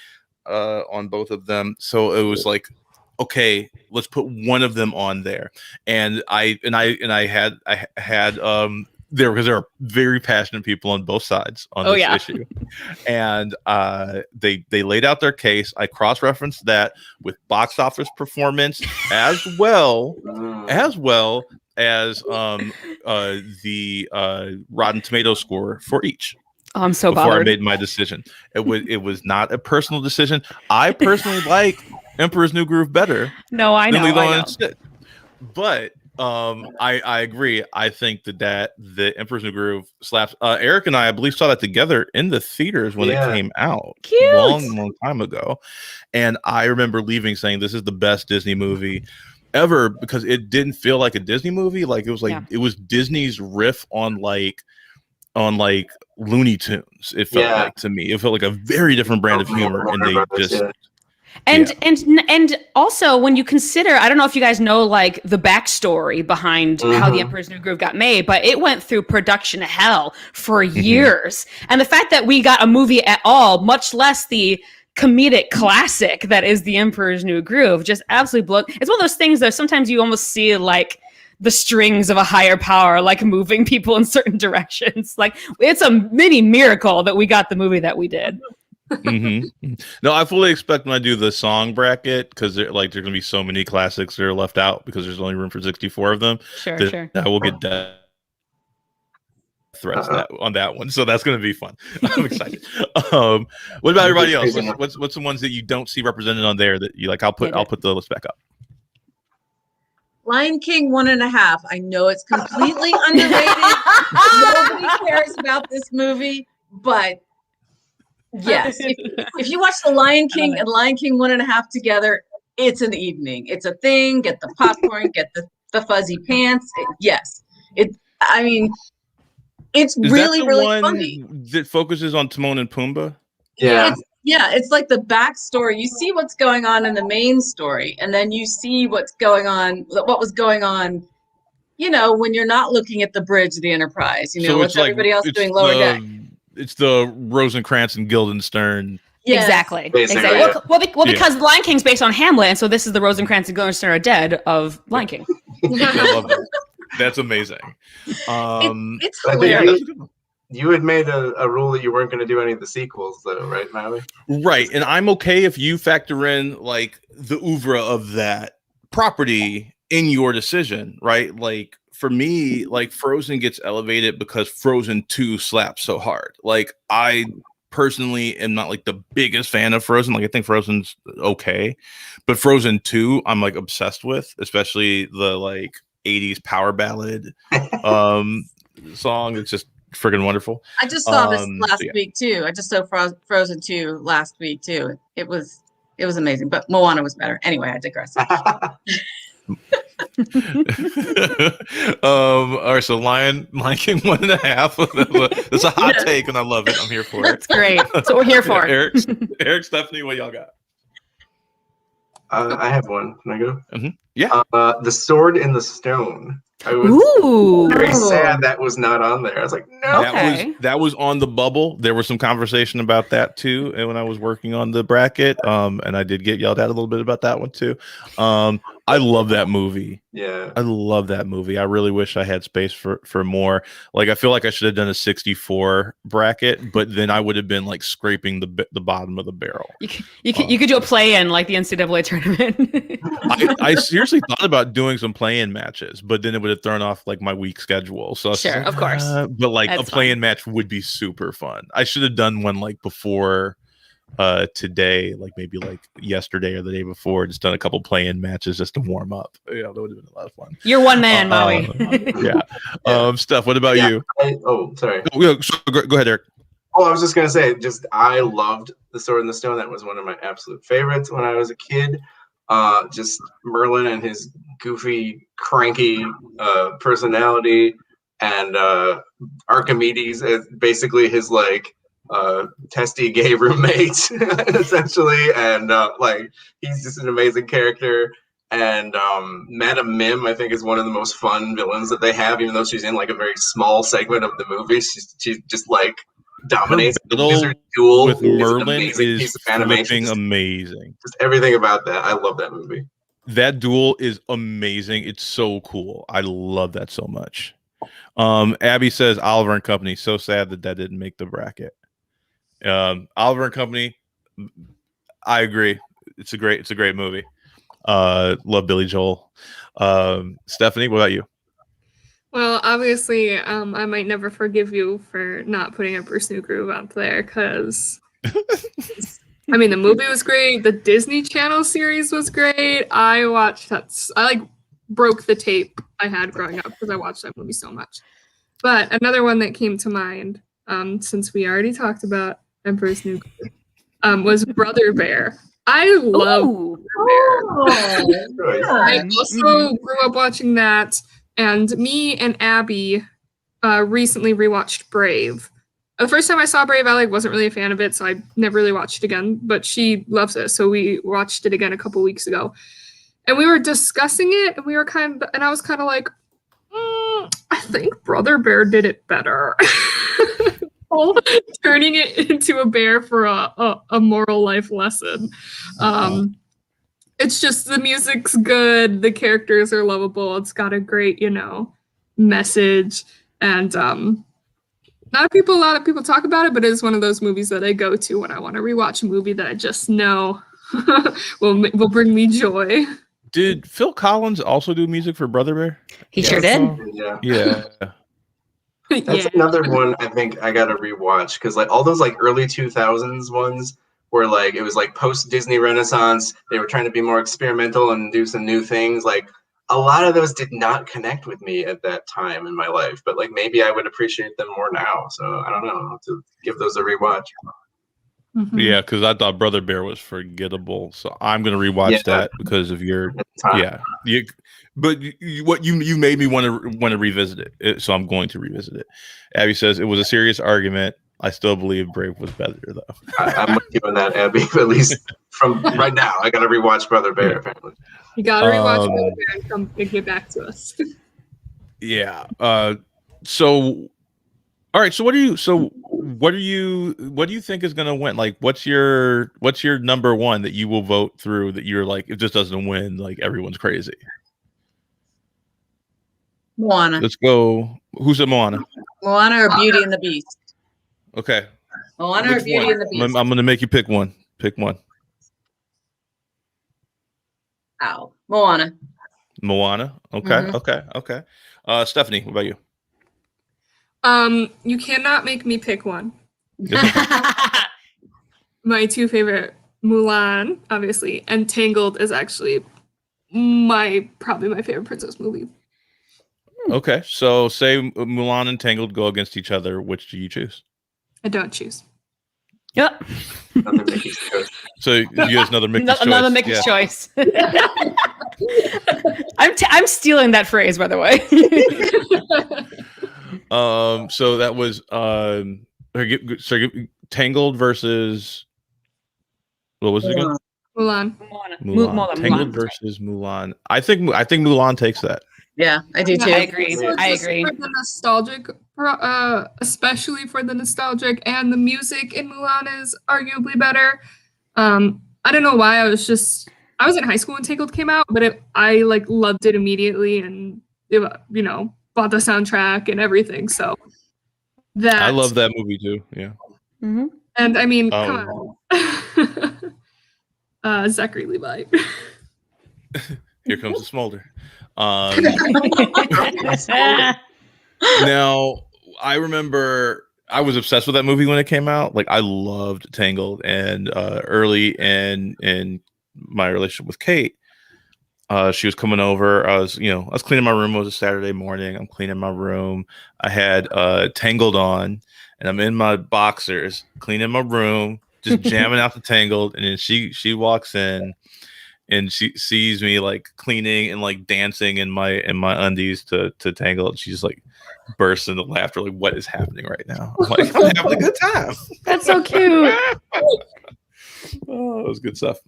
on both of them. So it was okay, let's put one of them on there. And I had because there are very passionate people on both sides on this issue, and they laid out their case. I cross-referenced that with box office performance as well as the Rotten Tomato score for each. Oh, I'm so before bothered. I made my decision. It was not a personal decision. I personally like Emperor's New Groove better. No, I know. But I agree. I think that the Emperor's New Groove slaps. Eric and I believe, saw that together in the theaters when it came out. Cute. Long time ago. And I remember leaving saying this is the best Disney movie ever, because it didn't feel like a Disney movie. It was Disney's riff on Looney Tunes. It felt like to me. It felt like a very different brand of humor, and they just. And also, when you consider, I don't know if you guys know the backstory behind how The Emperor's New Groove got made, but it went through production hell for years. And the fact that we got a movie at all, much less the comedic classic that is The Emperor's New Groove, just absolutely blew. It's one of those things that sometimes you almost see the strings of a higher power, moving people in certain directions. It's a mini miracle that we got the movie that we did. No, I fully expect when I do the song bracket, because there's gonna be so many classics that are left out because there's only room for 64 of them. Sure. I will get death threats on that one, so that's gonna be fun. I'm excited. What about everybody else? What's the ones that you don't see represented on there that you like? I'll put the list back up. Lion King 1.5. I know it's completely underrated. Nobody cares about this movie, but yes, if you watch The Lion King and Lion King 1.5 together, it's an evening. It's a thing. Get the popcorn, get the fuzzy pants. It's really, really funny. That focuses on Timon and Pumbaa. It's like the backstory. You see what's going on in the main story, and then you see what was going on, when you're not looking at the bridge of the Enterprise, what's everybody else doing lower deck. It's the Rosencrantz and Guildenstern Yes. Exactly. Basically, Exactly. yeah. Well, because The Lion King's based on Hamlet, and so this is the Rosencrantz and Guildenstern are dead of Lion King. I love that. That's amazing. It's I think hilarious. you had made a rule that you weren't going to do any of the sequels, though, right, Maui? Right, and I'm okay if you factor in like the oeuvre of that property in your decision, right? Like for me, like Frozen gets elevated because Frozen 2 slaps so hard. Like I personally am not like the biggest fan of Frozen. Like I think Frozen's okay, but Frozen 2 I'm like obsessed with, especially the like 80s power ballad song. It's just friggin' wonderful. I just saw this last yeah. week too. I just saw Frozen 2 last week too. It was amazing, but Moana was better. Anyway, I digress. All right, so Lion King 1.5. That's a hot take, and I love it. I'm here for it. That's great. That's what we're here for. Eric, Stephanie, what y'all got? I have one. Can I go? Mm-hmm. Yeah. The Sword in the Stone. I was very sad that was not on there. I was like, no. That was on the bubble. There was some conversation about that too, and when I was working on the bracket, and I did get yelled at a little bit about that one too. I love that movie. Yeah, I love that movie. I really wish I had space for more. Like I feel like I should have done a 64 bracket, but then I would have been like scraping the bottom of the barrel. You could do a play-in like the NCAA tournament. I seriously thought about doing some play-in matches, but then it would have thrown off like my week schedule. So sure, of course. But like That's a play-in match would be super fun. I should have done one like before today, like maybe like yesterday or the day before, just done a couple play-in matches just to warm up. Yeah, that would have been a lot of fun. You're one man, Maui. Yeah. Steph, what about you? Sorry. Go ahead, Eric. Oh, I was just gonna say, I loved The Sword in the Stone. That was one of my absolute favorites when I was a kid. Just Merlin and his goofy, cranky personality, and Archimedes as basically his like testy gay roommate, essentially, and like he's just an amazing character. And Madame Mim, I think, is one of the most fun villains that they have, even though she's in like a very small segment of the movie. She just like dominates the wizard duel with Merlin is flipping amazing. Just everything about that. I love that movie. That duel is amazing. It's so cool. I love that so much. Abby says Oliver and Company. So sad that didn't make the bracket. Oliver and Company. I agree. It's a great movie. Love Billy Joel. Stephanie, what about you? Well, obviously, I might never forgive you for not putting a Bruce New Groove up there because, I mean, the movie was great. The Disney Channel series was great. I like broke the tape I had growing up because I watched that movie so much. But another one that came to mind, since we already talked about Emperor's New Groove, was Brother Bear. I love Brother Bear. I also grew up watching that. And me and Abby recently rewatched Brave. The first time I saw Brave, I wasn't really a fan of it, so I never really watched it again. But she loves it, so we watched it again a couple weeks ago. And we were discussing it, and I was kind of like, I think Brother Bear did it better. Turning it into a bear for a moral life lesson. It's just the music's good, the characters are lovable, it's got a great, message, and not a lot of people talk about it, but it is one of those movies that I go to when I want to rewatch a movie that I just know will bring me joy. Did Phil Collins also do music for Brother Bear? He sure did. Yeah. That's another one I think I gotta rewatch because like all those like early 2000s ones where like it was like post Disney Renaissance, they were trying to be more experimental and do some new things. Like a lot of those did not connect with me at that time in my life, but like maybe I would appreciate them more now. So I don't know, I'll have to give those a rewatch. Mm-hmm. Yeah, because I thought Brother Bear was forgettable, so I'm gonna rewatch that because of your But you made me want to revisit it, so I'm going to revisit it. Abby says it was a serious argument. I still believe Brave was better, though. I'm with you on that, Abby. At least from right now, I got to rewatch Brother Bear. Apparently, you got to rewatch Brother Bear and come and get back to us. Yeah. So, all right. So, what do you think is going to win? Like, what's your number one that you will vote through that you're like, if this doesn't win, like everyone's crazy? Moana. Let's go. Who's at Moana? Moana or Beauty and the Beast? Okay. Moana or Beauty and the Beast? I'm going to make you pick one. Pick one. Ow. Moana. Moana. Okay. Okay. Stephanie, what about you? You cannot make me pick one. My two favorite, Mulan, obviously, and Tangled is actually probably my favorite princess movie. Okay, so say Mulan and Tangled go against each other. Which do you choose? I don't choose. Yep. Another Mickey's choice. So you guys another Mickey's choice. Another Mickey's choice. I'm stealing that phrase, by the way. So that was Tangled versus what was it again? Mulan. Tangled versus Mulan. I think Mulan takes that. Yeah, I do too. I agree. I agree. For the nostalgic, especially for the nostalgic, and the music in Mulan is arguably better. I don't know why. I was in high school when Tangled came out, but I like loved it immediately, and bought the soundtrack and everything. So that I love that movie too. Yeah. Mm-hmm. And I mean, come on, Zachary Levi. Here comes the smolder. Now, I remember I was obsessed with that movie when it came out. Like, I loved Tangled, and early in my relationship with Kate, she was coming over. I was cleaning my room. It was a Saturday morning. I'm cleaning my room. I had Tangled on, and I'm in my boxers, cleaning my room, just jamming out the Tangled. And then she walks in, and she sees me like cleaning and like dancing in my undies to Tangled. And she's like bursts into laughter, like, what is happening right now? I'm like, I'm having a good time. That's so cute. Oh, it was good stuff.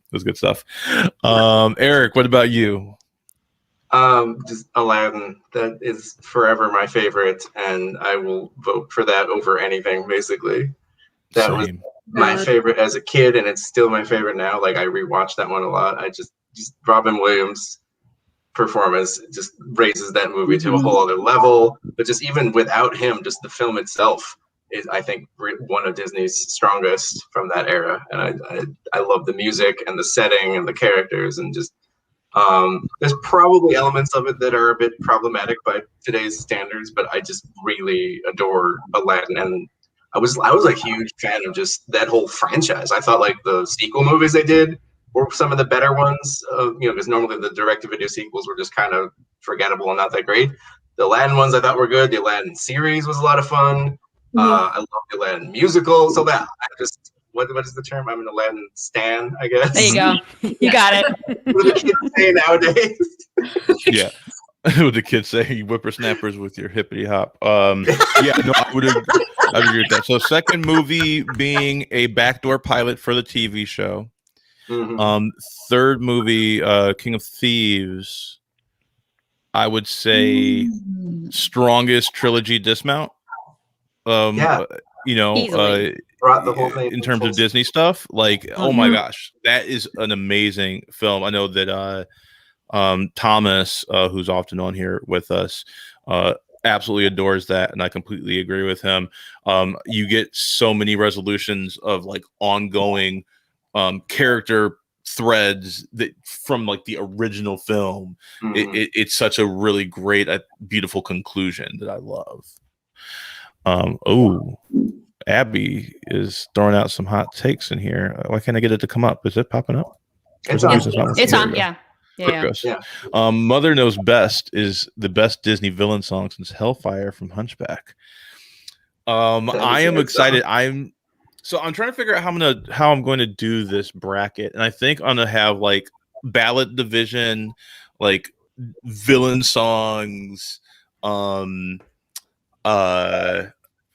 Eric, what about you? Just Aladdin. That is forever my favorite, and I will vote for that over anything, basically. That was my favorite as a kid, and it's still my favorite now. Like, I rewatch that one a lot. I just Robin Williams' performance just raises that movie to a whole other level. But just even without him, just the film itself is, I think, one of Disney's strongest from that era. And I love the music and the setting and the characters, and just there's probably elements of it that are a bit problematic by today's standards, but I just really adore Aladdin. And I was a huge fan of just that whole franchise. I thought like the sequel movies they did were some of the better ones, because normally the direct-to-video sequels were just kind of forgettable and not that great. The Aladdin ones I thought were good. The Aladdin series was a lot of fun. I love the Aladdin musical. So that what is the term? I'm an Aladdin stan, I guess. There you go. You got it. What do the kids say nowadays? Yeah. What the kids say, you whippersnappers with your hippity hop. Yeah, no, I would agree with that. So second movie being a backdoor pilot for the TV show. Mm-hmm. Third movie, King of Thieves, I would say strongest trilogy dismount. Brought the whole thing in terms of Disney stuff. Like, oh my gosh, that is an amazing film. I know that Thomas, who's often on here with us, absolutely adores that, and I completely agree with him. You get so many resolutions of like ongoing character threads that from like the original film. It's such a really great, beautiful conclusion that I love. Abby is throwing out some hot takes in here. Why can't I get it to come up? Is it popping up? It's on. It's on. Yeah. Yeah. Mother Knows Best is the best Disney villain song since Hellfire from Hunchback. I am excited. I'm trying to figure out how I'm going to do this bracket, and I think I'm gonna have like ballot division, like villain songs.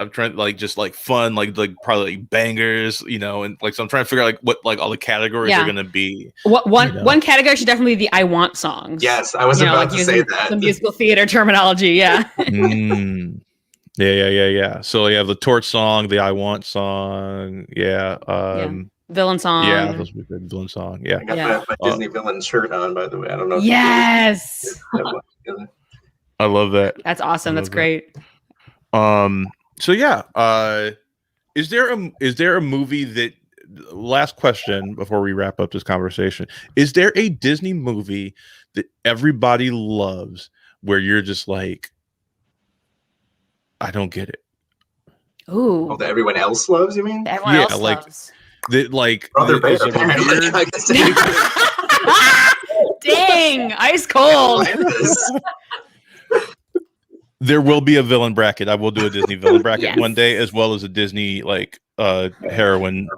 I'm trying to like just like fun, like probably like bangers, and like so I'm trying to figure out like what like all the categories are gonna be. One category should definitely be the I Want songs. Yes, I was about to say that. The musical theater terminology, yeah. Yeah. So you have the Torch song, the I Want song. Yeah. Villain song. Yeah, that's a good villain song. Yeah. I got my Disney villain shirt on, by the way. I don't know. Yes. I love that. That's awesome. That's great. So yeah. Is there a movie that? Last question before we wrap up this conversation: is there a Disney movie that everybody loves where you're just like, I don't get it? Ooh. Oh, that everyone else loves, you mean? Everyone else loves. That, like, Brother Bear, is it weird? Dang, ice cold. There will be a villain bracket. I will do a Disney villain bracket one day, as well as a Disney heroine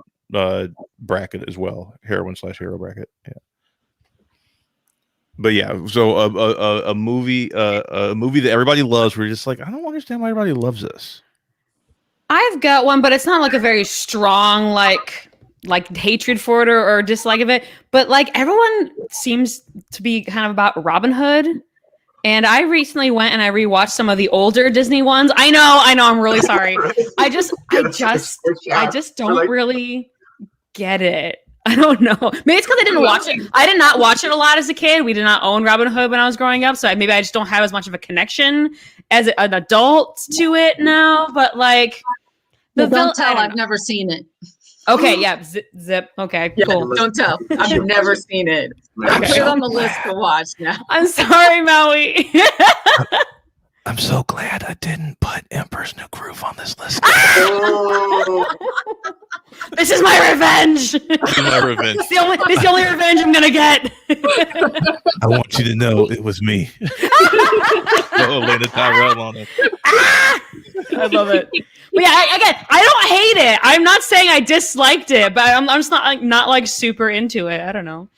bracket as well. Heroine/hero bracket. Yeah. But yeah, so a movie that everybody loves. We're just like, I don't understand why everybody loves this. I've got one, but it's not like a very strong like hatred for it or dislike of it. But like everyone seems to be kind of about Robin Hood. And I recently went and I rewatched some of the older Disney ones. I know, I'm really sorry. I just don't really get it. I don't know. Maybe it's because I didn't watch it. I did not watch it a lot as a kid. We did not own Robin Hood when I was growing up, so maybe I just don't have as much of a connection as an adult to it now. But like, don't tell. I've never seen it. Okay, yeah, zip. Okay, yeah, cool. Don't tell. I've never seen it. I put it on the list to watch now. I'm sorry, Maui. I'm so glad I didn't put Emperor's New Groove on this list. This is my revenge. This is my revenge. This is the only revenge I'm gonna get. I want you to know it was me. Lay the Tyrell on it. I love it. But yeah, I don't hate it. I'm not saying I disliked it, but I'm just not like super into it. I don't know.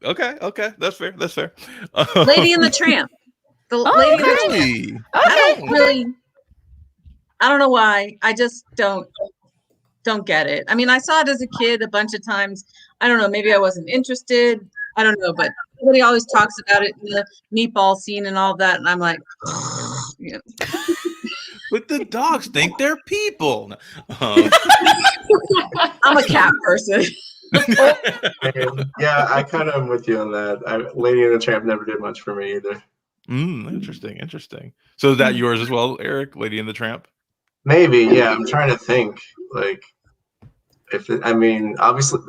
Okay, that's fair. Lady and the Tramp. The Lady and the Tramp. Okay. I don't know why. I just don't get it. I mean, I saw it as a kid a bunch of times. I don't know. Maybe I wasn't interested. I don't know, but everybody always talks about it in the meatball scene and all that, and I'm like, yeah. But the dogs think they're people. I'm a cat person. Yeah, I kind of am with you on that. Lady and the Tramp never did much for me either. Interesting. So is that yours as well, Eric? Lady and the Tramp? Maybe, yeah. I'm trying to think. Like, obviously,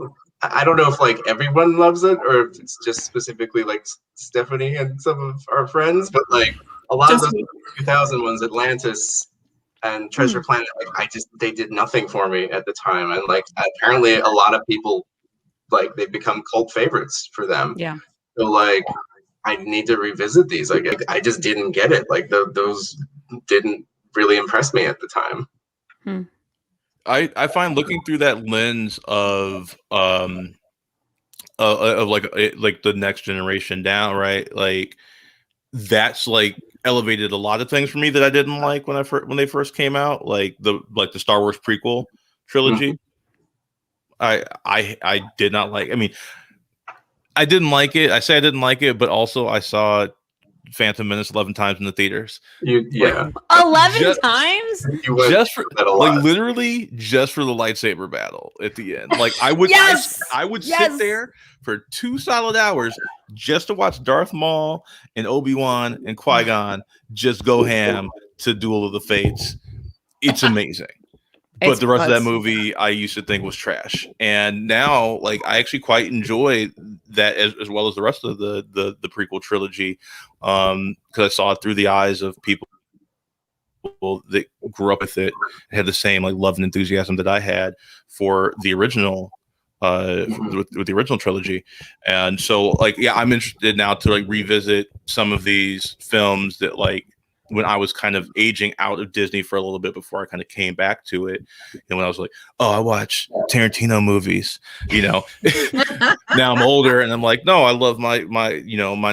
I don't know if like everyone loves it or if it's just specifically like Stephanie and some of our friends, but like a lot of the 2000 ones, Atlantis and Treasure Planet, like they did nothing for me at the time, and like apparently a lot of people like they've become cult favorites for them. Yeah. So like I need to revisit these. Like I just didn't get it. Like those didn't really impress me at the time. I find looking through that lens of like the next generation down, right? Like that's like elevated a lot of things for me that I didn't like when they first came out, like the Star Wars prequel trilogy. I did not like. I mean, I didn't like it. I say I didn't like it, but also I saw Phantom Menace 11 times in the theaters. 11 times? Just for literally just for the lightsaber battle at the end. Like I would sit there for 2 solid hours just to watch Darth Maul and Obi-Wan and Qui-Gon just go ham to Duel of the Fates. It's amazing. But the rest of that movie I used to think was trash. And now like I actually quite enjoy that as well as the rest of the prequel trilogy. Because I saw it through the eyes of people that grew up with it, had the same like love and enthusiasm that I had for the original with the original trilogy. And so like I'm interested now to like revisit some of these films that like when I was kind of aging out of Disney for a little bit before I kind of came back to it. And when I was like, oh, I watch Tarantino movies, now I'm older and I'm like, no, I love my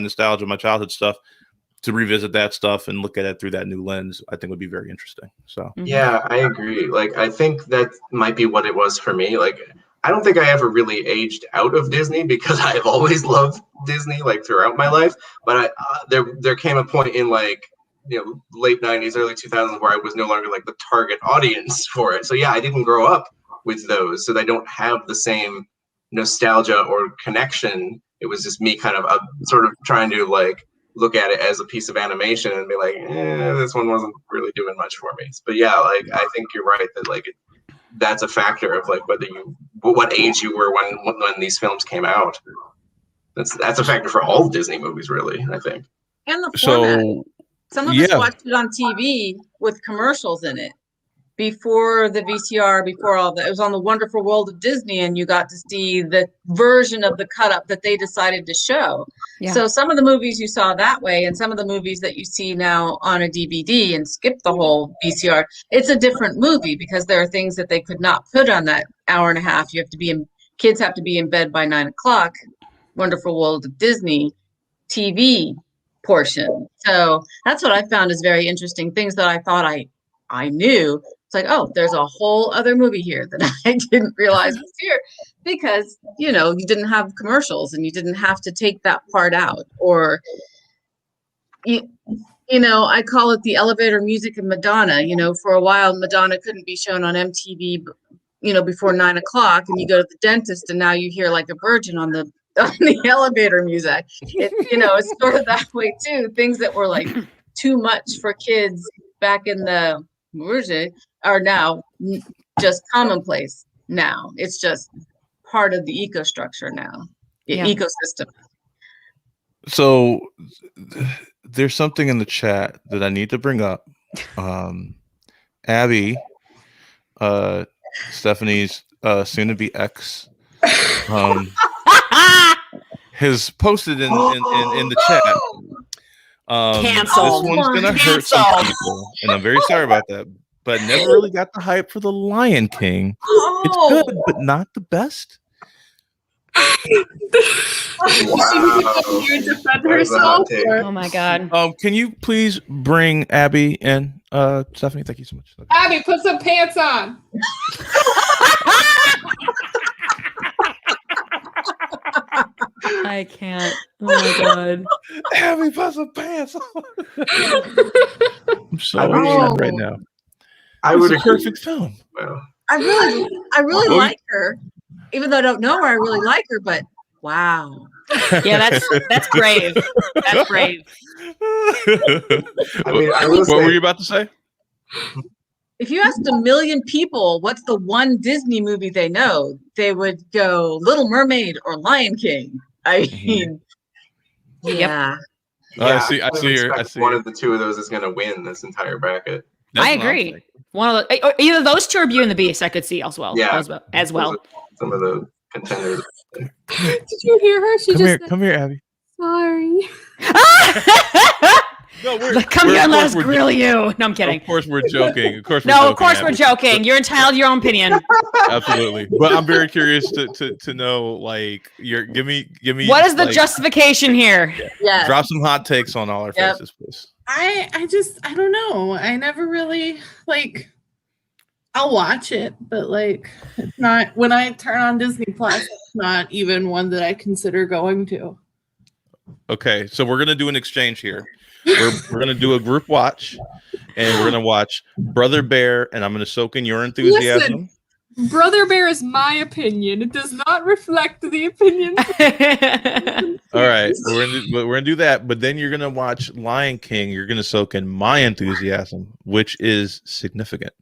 nostalgia, my childhood stuff. To revisit that stuff and look at it through that new lens, I think would be very interesting. So yeah, I agree. Like I think that might be what it was for me. Like I don't think I ever really aged out of Disney because I've always loved Disney like throughout my life. But there came a point in like late 90s, early 2000s, where I was no longer like the target audience for it. So yeah, I didn't grow up with those, so they don't have the same nostalgia or connection. It was just me kind of sort of trying to like look at it as a piece of animation and be like, this one wasn't really doing much for me. But yeah, like I think you're right that like that's a factor of like what age you were when these films came out. That's a factor for all Disney movies, really, I think. And the format. So Some of us watched it on TV with commercials in it before the VCR, before all that. It was on the Wonderful World of Disney, and you got to see the version of the cut up that they decided to show. Yeah. So some of the movies you saw that way, and some of the movies that you see now on a DVD and skip the whole VCR, it's a different movie because there are things that they could not put on that hour and a half. Kids have to be in bed by 9 o'clock. Wonderful World of Disney TV portion. So that's what I found is very interesting. Things that I thought I knew. It's like, oh, there's a whole other movie here that I didn't realize was here because, you didn't have commercials and you didn't have to take that part out. Or, I call it the elevator music of Madonna. For a while, Madonna couldn't be shown on MTV, before 9 o'clock, and you go to the dentist and now you hear like a virgin on the elevator music. It's sort of that way too. Things that were like too much for kids back in the are now just commonplace now. It's just part of the ecostructure now, ecosystem. So there's something in the chat that I need to bring up. Abby, Stephanie's soon-to-be ex, has posted in the chat. Cancel. This one's gonna hurt some people, and I'm very sorry about that. But never really got the hype for the Lion King. It's good, but not the best. Wow. Defend herself. Oh my god. Can you please bring Abby in? Stephanie, thank you so much. Abby, put some pants on. I can't. Oh my god. Abby, put some pants on. I'm so upset right now. I would a perfect film. Well, I really like her, even though I don't know her. I really like her, but wow. Yeah, that's brave. That's brave. What were you about to say? If you asked 1 million people what's the one Disney movie they know, they would go Little Mermaid or Lion King. I mean, yeah. I see here. One of the two of those is going to win this entire bracket. I agree. One of the either those two or Beauty and the Beast I could see as well. Yeah, as well. Some of the contenders. Did you hear her? Come here, Abby. Sorry. No, come here and let us grill you. No, I'm kidding. Of course we're joking. Of course we're joking. You're entitled to your own opinion. Absolutely. But I'm very curious to know, like, give me what is the justification here? Yeah. Drop some hot takes on all our faces, please. I don't know. I never really I'll watch it, but it's not when I turn on Disney Plus, it's not even one that I consider going to. Okay, so we're gonna do an exchange here. We're gonna do a group watch, and we're gonna watch Brother Bear, and I'm gonna soak in your enthusiasm. Listen, Brother Bear is my opinion. It does not reflect the opinion. All right, we're gonna do that, but then you're gonna watch Lion King. You're gonna soak in my enthusiasm, which is significant.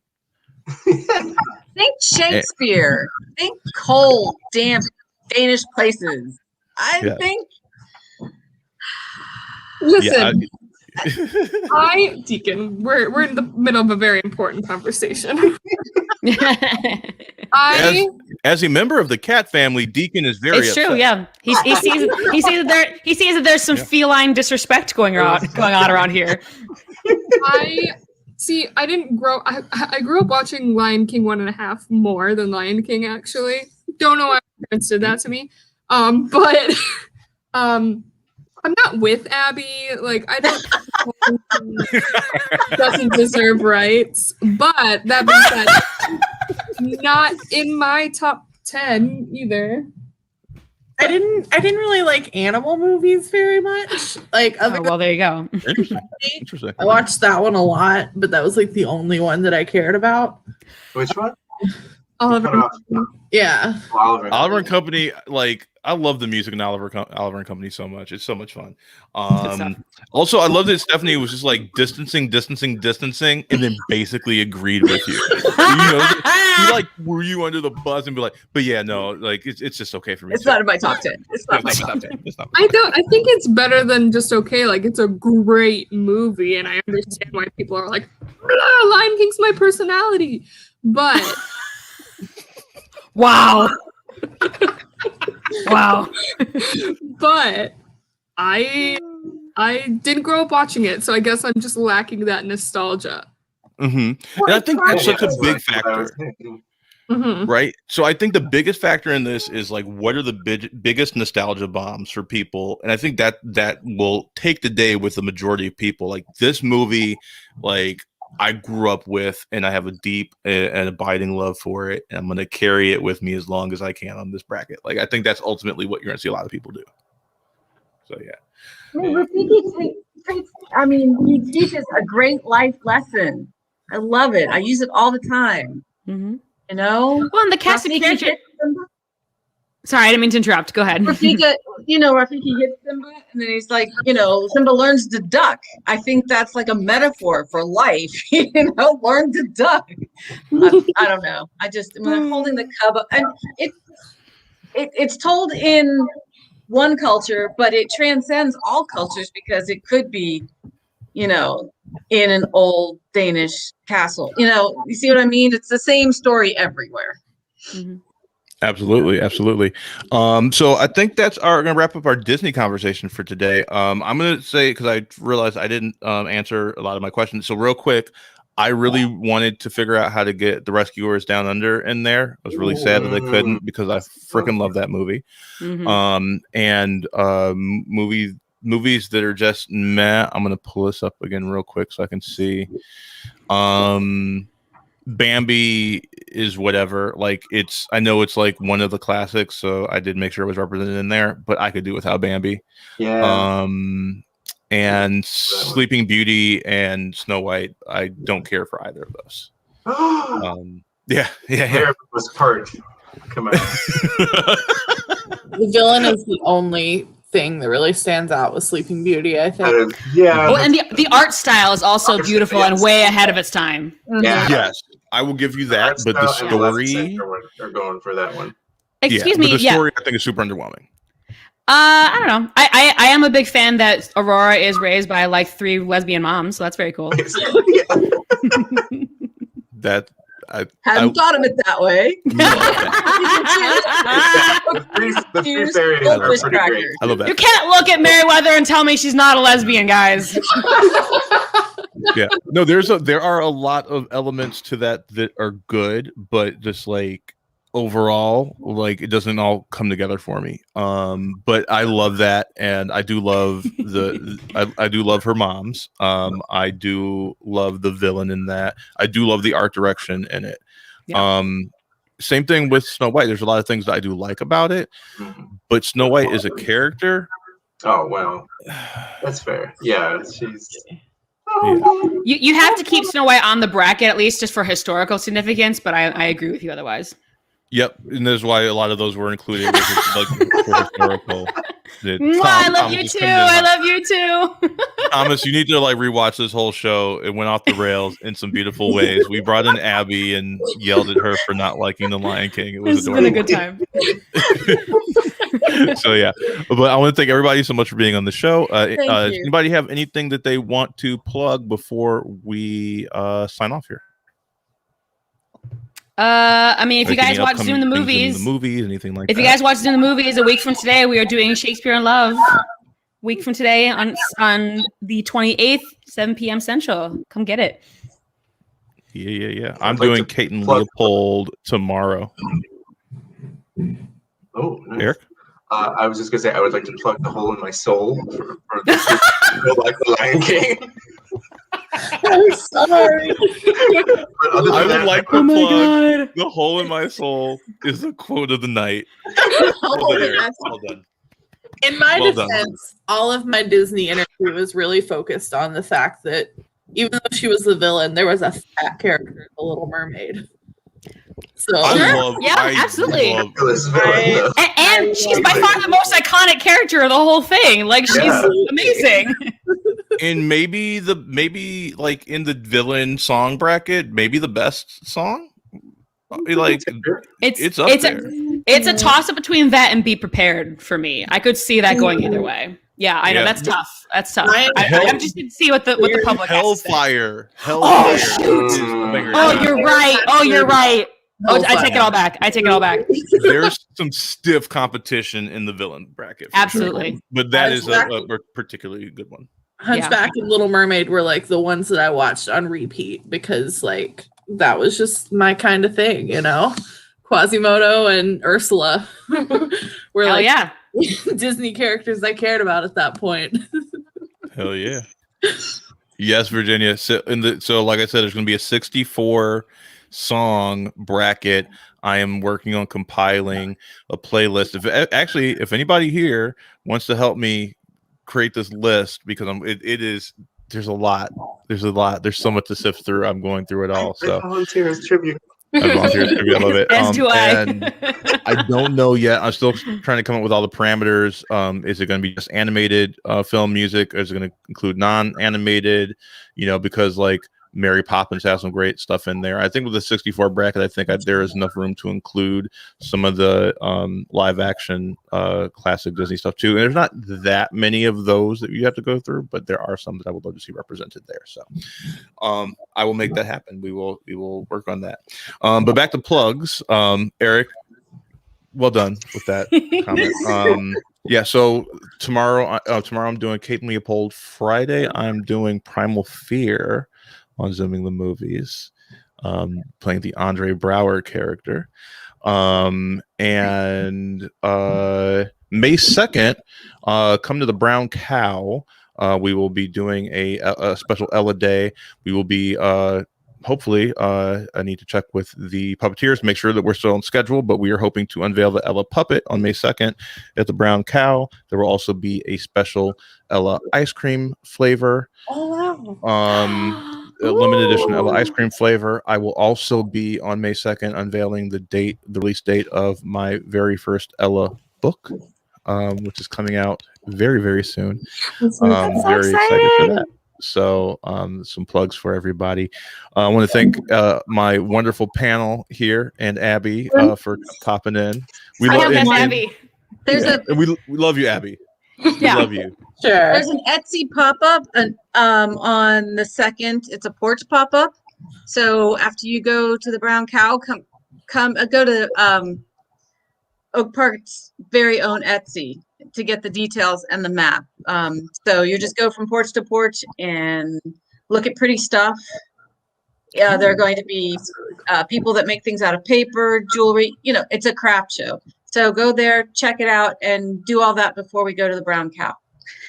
Think Shakespeare. Think cold, damp Danish places. I think. Listen, Deacon, we're in the middle of a very important conversation. As a member of the cat family, Deacon is very upset. True, yeah. He sees that there's some feline disrespect going on around here. I didn't grow. I grew up watching Lion King 1.5 more than Lion King. Actually, don't know why my parents did that to me. But I'm not with Abby. I don't doesn't deserve rights. But that being said, not in my top 10 either. I didn't really like animal movies very much. Like other well, there you go. Interesting. I watched that one a lot, but that was like the only one that I cared about. Which one? Oliver. Yeah. Oliver and Company, like I love the music in Oliver and Company so much. It's so much fun. Also, I love that Stephanie was just like distancing, and then basically agreed with you. You like were you under the bus and be like, but yeah, no, like it's just okay for me. It's not in my top 10. It's not my top 10. I think it's better than just okay. Like it's a great movie, and I understand why people are like, Lion King's my personality, but wow. Wow. But I didn't grow up watching it, so I guess I'm just lacking that nostalgia. And I think that's such a big factor. Right? So I think the biggest factor in this is like what are the biggest nostalgia bombs for people, and I think that will take the day with the majority of people. Like this movie, like I grew up with, and I have a deep and abiding love for it, and I'm going to carry it with me as long as I can on this bracket. Like I think that's ultimately what you're going to see a lot of people do. So yeah. He teaches a great life lesson. I love it. I use it all the time. Mm-hmm. You know? Well, and the cast of characters. Sorry, I didn't mean to interrupt. Go ahead. Rafiki hits Simba, and then he's like, Simba learns to duck. I think that's like a metaphor for life. Learn to duck. I don't know. I just when I'm holding the cub up, and it's told in one culture, but it transcends all cultures because it could be, in an old Danish castle. You see what I mean? It's the same story everywhere. Mm-hmm. Absolutely. So I think that's going to wrap up our Disney conversation for today. I'm going to say, because I realized I didn't answer a lot of my questions. So real quick, I really wanted to figure out how to get The Rescuers Down Under in there. I was really sad that I couldn't because I freaking love that movie. Mm-hmm. And movies that are just meh. I'm going to pull this up again real quick so I can see. Bambi is whatever. Like I know it's like one of the classics, so I did make sure it was represented in there, but I could do without Bambi. Yeah. And Sleeping Beauty and Snow White, I don't care for either of those. Yeah. Was part. Come on. The villain is the only thing that really stands out with Sleeping Beauty, I think. Oh, and the art style is also beautiful and way ahead of its time. Yeah. Yes, I will give you that, but the story are going for that one. Excuse me. But the story I think is super underwhelming. I don't know. I am a big fan that Aurora is raised by like 3 lesbian moms, so that's very cool. That I hadn't thought of it that way. The three fairies are pretty great. I love that. You can't look at Meriwether and tell me she's not a lesbian, guys. Yeah, no, there are a lot of elements to that are good, but just like overall, like it doesn't all come together for me. But I love that, and I do love I do love her moms. I do love the villain in that. I do love the art direction in it. Yeah. Same thing with Snow White. There's a lot of things that I do like about it, but Snow White is a character. Oh well, that's fair. Yeah, she's. You have to keep Snow White on the bracket at least just for historical significance, but I agree with you otherwise. Yep, and that's why a lot of those were included like for historical. I love you too. I love you too. Thomas, you need to like rewatch this whole show. It went off the rails in some beautiful ways. We brought in Abby and yelled at her for not liking The Lion King. It was adorable. Been a good time. So yeah, but I want to thank everybody so much for being on the show. Does anybody have anything that they want to plug before we sign off here? I mean, if you guys watch Zoom the movies, anything like if that. You guys watch Zoom the movies, a week from today, we are doing Shakespeare in Love. Week from today on the 28th, 7 p.m. Central. Come get it. Yeah. I'm doing Kate and Leopold tomorrow. Oh, nice. Eric? I was just gonna say I would like to plug The Hole in My Soul for like The Lion King. I'm sorry. I would like to Oh my plug god. The Hole in My Soul is the quote of the night. Oh, Well done, Eric. that's- Well done. In my Well done. defense, all of my Disney interview was really focused on the fact that even though she was the villain, there was a fat character in The Little Mermaid. So Absolutely. Villain, And she's by far the most iconic character of the whole thing. Like she's amazing. And maybe like in the villain song bracket, maybe the best song. Like it's up there. It's a toss up between that and Be Prepared for me. I could see that going either way. Yeah, I know that's tough. That's tough. I'm just going to see what the public has to say. Hellfire. Oh shoot! Oh, you're right. Oh, you're right. Oh, I take it all back. There's some stiff competition in the villain bracket. Absolutely. Sure. But that is a particularly good one. Hunchback and Little Mermaid were like the ones that I watched on repeat because like that was just my kind of thing, you know? Quasimodo and Ursula were like Disney characters I cared about at that point. Hell yeah. Yes, Virginia. So like I said, there's going to be a 64 song bracket. I am working on compiling a playlist. If anybody here wants to help me create this list, because there's a lot. There's so much to sift through. I'm going through it all. So I volunteer as tribute. I love it. As do I. And I don't know yet. I'm still trying to come up with all the parameters. Is it going to be just animated film music? Or is it going to include non-animated? You know, because like Mary Poppins has some great stuff in there. I think with the 64 bracket, I think there is enough room to include some of the live action classic Disney stuff too. And there's not that many of those that you have to go through, but there are some that I would love to see represented there. So I will make that happen. We will work on that. But back to plugs. Eric, well done with that comment. Yeah, so tomorrow I'm doing Kate and Leopold. Friday, I'm doing Primal Fear on Zooming the Movies, playing the Andre Brower character. And May 2nd, come to the Brown Cow. We will be doing a special Ella Day. We will be hopefully, I need to check with the puppeteers, make sure that we're still on schedule, but we are hoping to unveil the Ella puppet on May 2nd at the Brown Cow. There will also be a special Ella ice cream flavor. Oh, wow. A limited edition Ella ice cream flavor. I will also be on May 2nd unveiling the release date of my very first Ella book, which is coming out very, very soon. Very excited for that. So some plugs for everybody. I want to thank my wonderful panel here and Abby for popping in. We love Abby. We love you, Abby. Yeah. We love you. Sure. There's an Etsy pop-up on the 2nd. It's a porch pop-up. So after you go to the Brown Cow, go to Oak Park's very own Etsy to get the details and the map. So you just go from porch to porch and look at pretty stuff. Yeah, there are going to be people that make things out of paper, jewelry. You know, it's a craft show. So go there, check it out, and do all that before we go to the Brown Cow.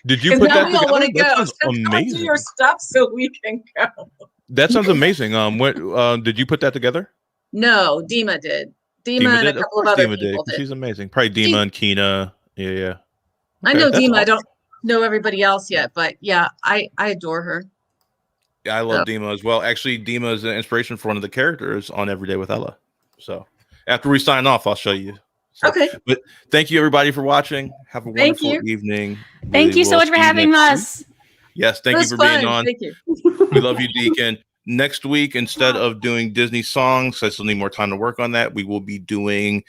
Did you put that together? We all want to go. That sounds amazing. Do your stuff so we can go. That sounds amazing. What did you put that together? No, Dima did. Dima and a couple of other people did. She's amazing. Probably Dima and Kina. Yeah. Okay, I know Dima. Awesome. I don't know everybody else yet, but yeah, I adore her. Yeah, I love Dima as well. Actually, Dima is an inspiration for one of the characters on Every Day with Ella. So after we sign off, I'll show you. So, okay. But thank you everybody for watching. Have a wonderful evening. Thank you so much for having us. Yes, thank you for being on. Thank you. We love you, Deacon. Next week, instead of doing Disney songs, I still need more time to work on that. We will be doing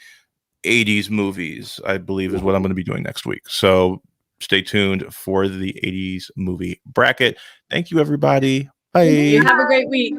80s movies, I believe is what I'm going to be doing next week. So stay tuned for the 80s movie bracket. Thank you, everybody. Bye. You have a great week.